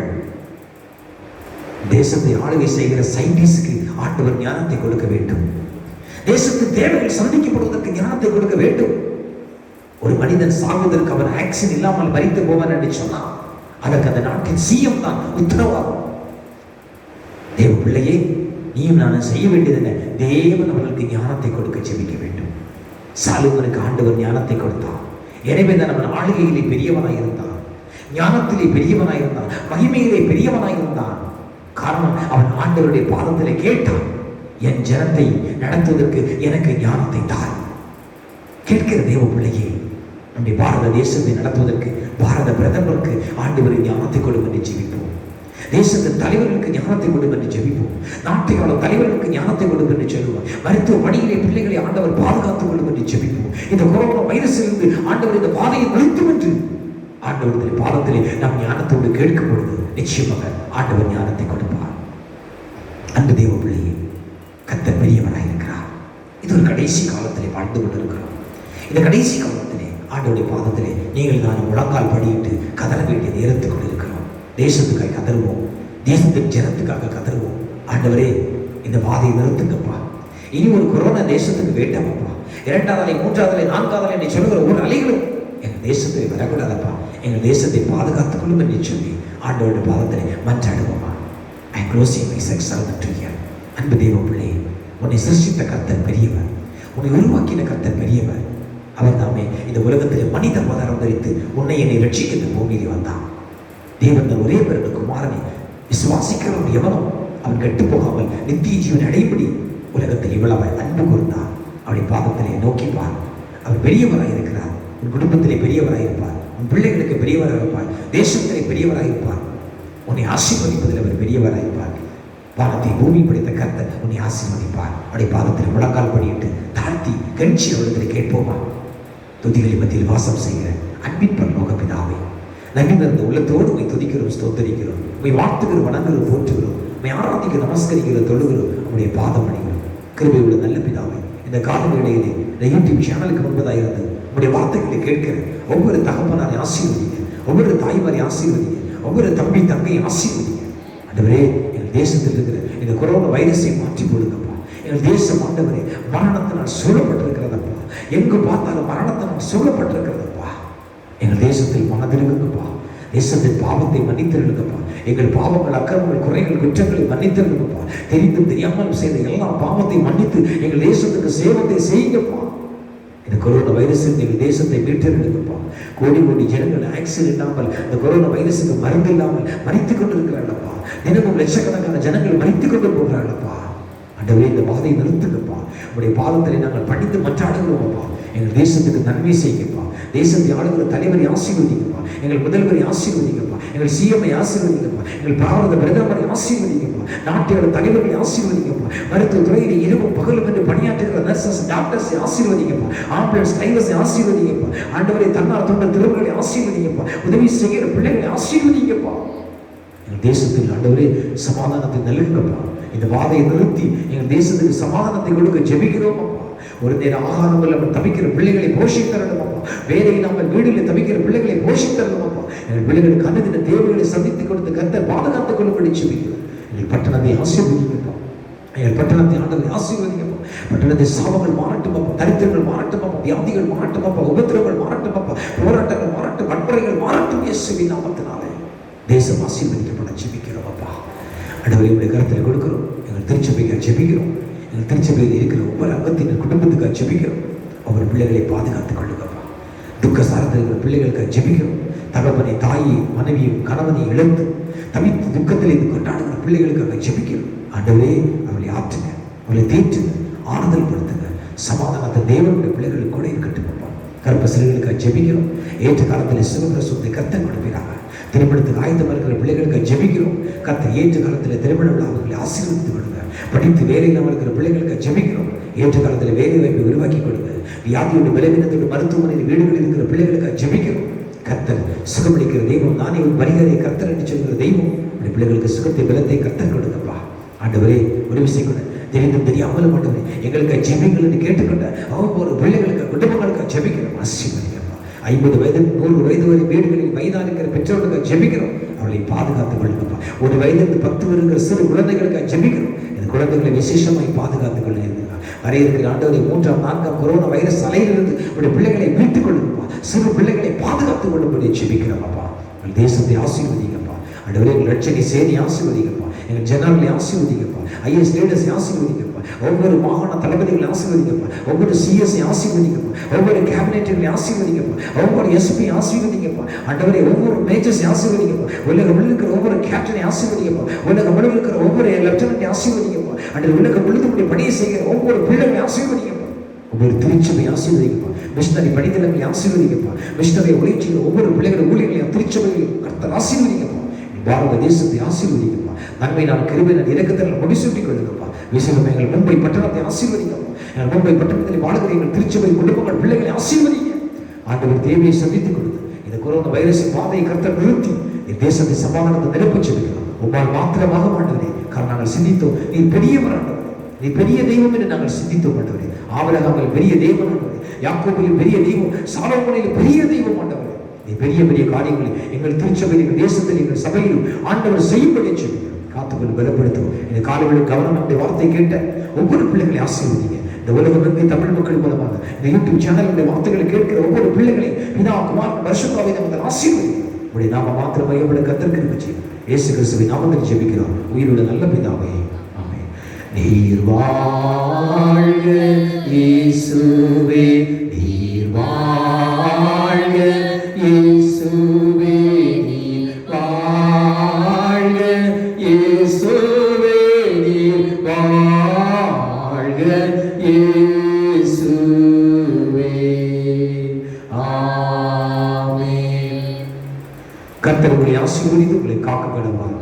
தேசத்தை ஆளுகை செய்கிற சயின்டிஸ்டுக்கு ஆண்டவர் ஞானத்தை கொடுக்க வேண்டும். தேசத்து தேவைகள் சந்திக்கப்படுவதற்கு ஞானத்தை கொடுக்க வேண்டும். ஒரு மனிதன் சாகுவதற்கு அவன் ஆக்சிஜன் இல்லாமல் மரித்து போவான் என்று சொன்னான், அதற்கு அந்த நாட்டின் சிஎம் தான் உத்தரவாதம். தேவ பிள்ளையே, நீயும் நானும் செய்ய வேண்டியது என்ன? தேவன் அவர்களுக்கு ஞானத்தை கொடுக்க ஜெபிக்க வேண்டும். சாலோமோனுக்கு ஆண்டவர் ஞானத்தை கொடுத்தார். எனவே தான் அவன் ஆளுகையிலே பெரியவனாய் இருந்தான், ஞானத்திலே பெரியவனாய் இருந்தான், மகிமையிலே பெரியவனாய் இருந்தான். காரணம், அவன் ஆண்டவருடைய பாதத்திலே கேட்டான், என் ஜனத்தை நடத்துவதற்கு எனக்கு ஞானத்தை தார். கேட்கிற தேவ பிள்ளையே, நம்முடைய பாரத தேசத்தை நடத்துவதற்கு பாரத பிரதமருக்கு ஆண்டவரின் ஞானத்தை கொடுக்கும் என்று ஜெபிப்போம். தேசத்தின் தலைவர்களுக்கு ஞானத்தை கொடுக்கும் என்று ஜெபிப்போம். நாட்டை ஆளும் தலைவர்களுக்கு ஞானத்தை கொடுக்கும் என்று சொல்லுவோம். மருத்துவ பணியிலே பிள்ளைகளை ஆண்டவர் பாதுகாத்துக் கொள்ளும் என்று ஜெபிப்போம். இந்த கொரோனா வைரஸிலிருந்து ஆண்டவர் இந்த பாதையை நிறுத்தும் என்று ஆண்டவருடைய பாதத்திலே நாம் ஞானத்தோடு கேட்கும் பொழுது நிச்சயமாக ஆண்டவர் ஞானத்தை கொடுப்பார். அன்பு தேவ பிள்ளையே, கர்த்தர் பெரியவராய் இருக்கிறார். இது ஒரு கடைசி காலத்திலே வாழ்ந்து கொண்டிருக்கிறோம். இந்த கடைசி காலத்திலே ஆண்டவருடைய பாதத்திலே நீங்கள் நான் முழங்கால் படியிட்டு கதற வேண்டிய நேரத்துக்குள் இருக்கிறோம். தேசத்துக்காக கதறுவோம், தேசத்தின் ஜனத்துக்காக கதறுவோம். ஆண்டவரே, இந்த பாதையை நிறுத்துங்கப்பா. இனி ஒரு கொரோனா தேசத்துக்கு வேண்டாமப்பா. 2வது அலை, 3வது அலை, 4வது அலை என்று சொல்லுகிற ஒரு அலைகளும் எங்கள் தேசத்தை வரக்கூடாதப்பா. எங்கள் தேசத்தை பாதுகாத்துக் கொள்ளும் என்று சொல்லி ஆண்டவருடைய பாதத்திலே மன்றாடுவோமா. I closing myself surrender to him. அன்பு தேவ பிள்ளையே, உன்னை சிருஷ்டித்த கர்த்தர் பெரியவர், உன்னை உருவாக்கின கர்த்தர் பெரியவர். அவர் தாமே இந்த உலகத்திலே மனித அவதாரம் தரித்து உன்னை என்னை ரட்சிக்க இந்த பூமியிலே வந்தான். தேவன் ஒரே பிறந்த குமாரனை விசுவாசிக்கிறவன் எவனும் அவன் கெட்டு போகாமல் நித்திய ஜீவன் அடைபடி உலகத்தில் இவ்வளவு அன்பு கூர்ந்தார். அவருடைய பாதத்திலே நோக்கிப்பார். அவர் பெரியவராக இருக்கிறார். உன் குடும்பத்திலே பெரியவராக இருப்பார். உன் பிள்ளைகளுக்கு பெரியவராக இருப்பார். தேசத்திலே பெரியவராக இருப்பார். உன்னை ஆசீர்வதிப்பதில் அவர் பெரியவராக இருப்பார். வானத்தை பூமி படைத்த கர்த்தர் உன்னை ஆசீர்வதிப்பார். அவருடைய பாதத்தில் முழங்கால் படியிட்டு தாழ்த்தி கெஞ்சி அவரிடத்தில் கேட்போமா? துதிகளின் மத்தியில் வாசம் செய்கிற அன்பின் பரலோக பிதாவே, நன்றி நிறைந்த உள்ளத்தோடு உண்மை துதிக்கிறோம், ஸ்தோத்தரிக்கிறோம், உண்மை வாழ்த்துகிறோம், வணங்குகிறோம், போற்றுகிறோம், உண்மை ஆராதிக்கிறோம், நமஸ்கரிக்கிறோம், தொழுகிறோம், உங்களுடைய பாதம் அணிகிறோம். கிருபை உள்ள நல்ல பிதாவே, இந்த கால வேளையிலே இந்த யூடியூப் சேனலுக்கு முன்பதாக இருந்து உங்களுடைய வார்த்தைகளை கேட்கிற ஒவ்வொரு தகப்பனாரை ஆசீர்வதிங்க, ஒவ்வொரு தாய்மாரை ஆசீர்வதிங்க, ஒவ்வொரு தம்பி தங்கையை ஆசீர்வதிங்க. ஆண்டவரே, எங்கள் தேசத்தில் இருக்கிற இந்த கொரோனா வைரஸை மாற்றி போடுங்கப்பா. எங்கள் தேசம் ஆண்டவரே மரணத்தினால் சூழப்பட்டிருக்கிறதப்பா. எங்கு பார்த்தாலும் மரணத்தினால் சூழப்பட்டிருக்கிறதப்பா. எங்கள் தேசத்தில் மனதிருங்கப்பா. தேசத்தின் பாவத்தை மன்னித்திருங்கப்பா. எங்கள் பாவங்கள், அக்கிரமங்கள், குறைகள், குற்றங்களை மன்னித்திருங்கப்பா. தெரிந்தும் தெரியாமலும் செய்த எல்லா பாவத்தை மன்னித்து எங்கள் தேசத்துக்கு சேவத்தை செய்யுங்கப்பா. இந்த கொரோனா வைரஸுக்கு எங்கள் தேசத்தை மீட்டெடுங்கப்பா. கோடி கோடி ஜனங்கள் ஆக்சிடென்ட் இல்லாமல் இந்த கொரோனா வைரஸுக்கு மருந்து இல்லாமல் மறித்துக் கொண்டிருக்கிறார்களப்பா. தினமும் லட்சக்கணக்கான ஜனங்கள் மறித்துக் கொண்டு போகிறார்களப்பா. ஆண்டவரே, இந்த பாதையை நிறுத்துங்கப்பா. உடைய பாதத்தில் நாங்கள் பணிந்து மன்றாடுகிறோம்ப்பா. எங்கள் தேசத்துக்கு நன்மை செய்யுங்கப்பா. தேசத்தை ஆளுகிற தலைவரை ஆசீர்வதிங்கப்பா. எங்கள் முதல்வரை ஆசீர்வதிங்கப்பா. எங்கள் சிஎம்ஐ ஆசீர்வதிங்கப்பா. எங்கள் பாரத பிரதமரை ஆசீர்வதிங்கப்பா. நாட்டோட தலைவர்களை ஆசீர்வதிங்கப்பா. மருத்துவத்துறையில் இரவும் பகலும் என்று பணியாற்றுகிற நர்சஸ், டாக்டர்ஸை ஆசீர்வதிங்கப்பா. ஆம்புலன்ஸ் டிரைவர்ஸை ஆசீர்வதிங்கப்பா. ஆண்டவரை தன்னார் தொண்டர் திருவர்களை ஆசீர்வதிங்கப்பா. உதவி செய்கிற பிள்ளைகளை ஆசீர்வதிங்கப்பா. எங்கள் தேசத்தில் ஆண்டவரே சமாதானத்தை நல்குங்கப்பா. இந்த வாதையை நிறுத்தி எங்கள் தேசத்துக்கு சமாதானத்தை கொடுக்க ஜெபிக்கிறோம் அப்பா. ஒரு நேரம் ஆகாரம் இல்லாமல் தவிக்கிற பிள்ளைகளை போஷித்தரணும் அப்பா. வேலை இல்லாமல் வீடுகளில் தவிக்கிற பிள்ளைகளை போஷித்தரணும் அப்பா. எங்கள் பிள்ளைகளுக்கு அன்ன தேவைகளை சந்தித்துக் கொடுத்து கர்த்தர் பாதுகாத்துக் கொள்ளும்படி ஜெபிக்கிறோம். எங்கள் பட்டணத்தை ஆசீர்வதிங்கப்பா. எங்கள் பட்டணத்தை ஆண்டவரை ஆசீர்வதிங்கப்பா. பட்டணத்தை சாபங்கள் மாறட்டும் அப்பா. தரித்திரங்கள் மாறட்டும் அப்பா. வியாதிகள் மாறட்டும் அப்பா. உபத்திரங்கள் மாறட்டும் அப்பா. போராட்டங்கள் மாறட்டும், வன்முறைகள் மாறட்டும். இயேசுவின் நாமத்தினாலே தேசம் ஆசீர்வதிக்கப்பட ஜெபிக்கிறோம் அப்பா. ஆண்டவரே, உடைய கருத்தில் கொடுக்கிறோம். எங்கள் திருச்சபைக்காக ஜெபிக்கிறோம். எங்கள் திருச்சபையில் இருக்கிற ஒவ்வொரு அங்கத்தினர் குடும்பத்துக்காக ஜெபிக்கிறோம். ஒவ்வொரு பிள்ளைகளை பாதுகாத்துக் கொள்ளுங்கப்பா. துக்க சாரத்தில் இருக்கிற பிள்ளைகளுக்காக ஜெபிக்கிறோம். தகப்பனை, தாயை, மனைவியும் கணவனை இழந்து தவித்து துக்கத்தில் இது கொண்டாடுகிற பிள்ளைகளுக்காக ஜெபிக்கிறோம். ஆண்டவரே, அவளை ஆற்றுங்க, அவளை தேற்றுங்க, ஆறுதல் படுத்துங்க. சமாதானத்தை தேவனுடைய பிள்ளைகளுக்கு கூட இருக்கட்டும் அப்பா. கற்ப சிறுகளுக்காக ஜெபிக்கிறோம். ஏற்ற காலத்தில் சிவபிரசத்தை கர்த்தர் கொடுக்கிறாங்க. திருமணத்துக்கு ஆயத்தமாக இருக்கிற பிள்ளைகளுக்கு ஜெபிக்கிறோம். கர்த்தர் ஏற்ற காலத்தில் திருமண விழாவுகளை ஆசீர்வதித்து கொடுங்க. படித்து வேலை இல்லாமல் இருக்கிற பிள்ளைகளுக்கு ஜெபிக்கிறோம். ஏற்ற காலத்தில் வேலை வாய்ப்பை உருவாக்கி கொடுங்க. வியாதியோட பலவீனத்தோட மருத்துவமனையில் வீடுகளில் இருக்கிற பிள்ளைகளுக்கு ஜெபிக்கிறோம். கர்த்தர் சுகமளிக்கிற தெய்வம், நானே ஒரு பரிகாரியை கர்த்தர் என்று சொல்கிற தெய்வம். பிள்ளைகளுக்கு சுகத்தை பலத்தை கர்த்தர் கொடுங்கப்பா. ஆண்டவரே, ஒரு விஷயம் கூட தெரிந்தும் தெரியாமலும் ஆண்டவரே எங்களுக்கு ஜெபிங்கள் என்று கேட்டுக்கொண்ட ஒவ்வொரு பிள்ளைகளுக்கு, குடும்பங்களுக்கு ஜெபிக்கிறோம். ஆசீர்வதிங்கப்பா. 50 வயது 100 வயது வரை வீடுகளில் வயதாக இருக்கிற பெற்றோர்களுக்கு ஜெபிக்கிறோம். அவளை பாதுகாத்துக் கொள்ளுங்கப்பா. 1 வயதிலிருந்து 10 வருகிற சிறு குழந்தைகளுக்கு ஜெபிக்கிறோம். இந்த குழந்தைகளை விசேஷமாய் பாதுகாத்துக் கொள்ளுங்க. வரை இருக்கிற ஆண்டவரை 3ஆம் 4ஆம் கொரோனா வைரஸ் அலையிலிருந்து உடைய பிள்ளைகளை மீட்டுக் கொள்ளுங்கப்பா. சிறு பிள்ளைகளை பாதுகாத்துக் கொள்ளும்படி ஜெபிக்கிறோம் அப்பா. எங்கள் தேசத்தை ஆசீர்வதிங்கப்பா. ஆண்டவரே, எங்கள் லட்சணி சேனை ஆசீர்வதிங்கப்பா. எங்கள் ஜனங்களை ஆசீர்வதிங்கப்பா. ஐஎஸ் லீடர்ஸை ஆசீர்வதிங்கப்பா. ஒவ்வொரு மாகாண தளபதிகளை ஆசீர்வதிங்கப்பா. ஒவ்வொரு சிஎஸ்ஐ ஆசீர்வதிங்கப்பா. ஒவ்வொரு கேபினெட்டுகளை ஆசீர்வதிங்கப்பா. ஒவ்வொரு எஸ்பி ஆசீர்வதிங்கப்பா. ஆண்டவரே, ஒவ்வொரு மேஜர்ஸை ஆசீர்வதிங்கப்பா. உலகம் இருக்கிற ஒவ்வொரு கேப்டனை ஆசீர்வதிங்கப்பா. உலகம் இருக்கிற ஒவ்வொரு லெப்டினன்ட்டை ஆசீர்வதிங்கப்பா. அன்று உலகம் முழுதுபடி பணியை செய்கிற ஒவ்வொரு பிள்ளைகளை ஆசீர்வதிங்கப்பா. ஒவ்வொரு திருச்சபை ஆசீர்வதிங்கப்பா. மிஷனரி படித்தளங்களை ஆசீர்வதிங்கப்பா. மிஷனரி உழைச்சிக்கிற ஒவ்வொரு பிள்ளைகளை ஊழியர்களையும் திருச்சபைகளையும் கர்த்தர் ஆசீர்வதிங்கப்பா. பாரத தேசத்தை ஆசீர்வதிங்கப்பா. நன்மை நான் கிருபை நான் இறக்கத்தில் முடிசூட்டிக் கொள்ளுங்கப்பா. விசேஷம் எங்கள் மும்பை பட்டணத்தை ஆசீர்வதிங்கப்பா. எங்கள் மும்பை பட்டணத்தில் வாழ்கிற எங்கள் திருச்சபை குடும்பங்கள் பிள்ளைகளை ஆசீர்வதிங்க. ஆண்டவர் தேவையை சந்தித்துக் கொடுத்து இந்த கொரோனா வைரஸின் பாதையை கர்த்தர் நிறுத்தி இந்த தேசத்தை சமாதானத்தை நிரப்பச் சொல்லுகிறோம். உம்மால் மாத்திரமாக ஆண்டவரே, காரணம் நாங்கள் சிந்தித்தோம், நீ பெரியவர் ஆண்டவரே, நீ பெரிய தெய்வம் என்று நாங்கள் சிந்தித்தோம் ஆண்டவரே. ஆபிரகாமில் பெரிய தெய்வம் ஆண்டவரே, யாக்கோபில் பெரிய தெய்வம், சாலோமோனில் பெரிய தெய்வம் ஆண்டவரே. நீ பெரிய பெரிய காரியங்களை எங்கள் திருச்சபையில், எங்கள் தேசத்தில், எங்கள் சபையிலும் ஆண்டவர் செய்யும்படி சொல்லுகிறோம். காத்துக்கொண்டு பலப்படுத்தும். இந்த காலைகளில் கவனம் நம்முடைய வார்த்தை கேட்ட ஒவ்வொரு பிள்ளைகளை ஆசீர்வதிங்க. இந்த உலகம் எங்கே தமிழ் மக்கள் மூலமாக இந்த யூடியூப் சேனலுடைய வார்த்தைகளை கேட்கிற ஒவ்வொரு பிள்ளைகளையும் பிதா, குமார், பரிசுத்தாவியை நமக்கு ஆசீர்வதிங்க. உடைய நாம மாத்திரம் மையப்பட கர்த்தருக்கு இருந்துச்சு. இயேசு கிறிஸ்துவின் நாமத்தில் ஜெபிக்கிறோம் உயிருள்ள நல்ல பிதாவே, ஆமென். நீர் வாழ்க இயேசுவே, நீர் வாழ்க இயேசுவே, நீர் வாழ்க இயேசுவே, நீர் வாழ்க இயேசுவே, ஆமென். கிடவார்.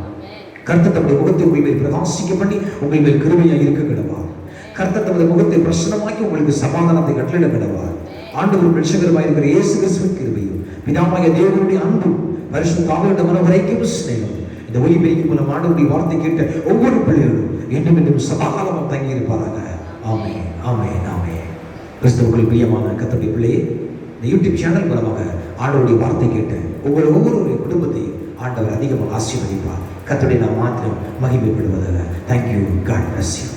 கர்த்தர் தம்முடைய முகத்தை உங்கள் மேல் பிரகாசிக்க பண்ணி உங்கள் மேல் கிருபையாய் இருக்க கிடவார். கர்த்தர் தமது முகத்தை பிரசன்னமாக்கி உங்களுக்கு சமாதானத்தை கட்டளிட கிடவார். ஆண்டவர் ரட்சகருமாய் இருக்கிற இயேசு கிறிஸ்துவின் கிருபையும் பிதாவாகிய தேவனுடைய அன்பும் பரிசுத்த ஆவியுடைய மனவரைக்கும் சிநேகம் இந்த ஒலிபெருக்கி மூலம் ஆண்டவருடைய வார்த்தை கேட்ட ஒவ்வொரு பிள்ளைகளும் இன்னும் இன்னும் சதாகாலமும் தங்கி இருப்பாராக. ஆமென், ஆமென், ஆமென். கிறிஸ்துவுக்குள் பிரியமான கர்த்தருடைய பிள்ளையே, இந்த யூடியூப் சேனல் மூலமாக ஆண்டவருடைய வார்த்தை கேட்ட ஒவ்வொரு குடும்பத்தையும் ஆண்டவர் அதிகமாக ஆசீர்வதிப்பார். கர்த்தருடைய நாம் மாத்திரம் மகிமைப்படுவதாக. தேங்க்யூ. God bless you.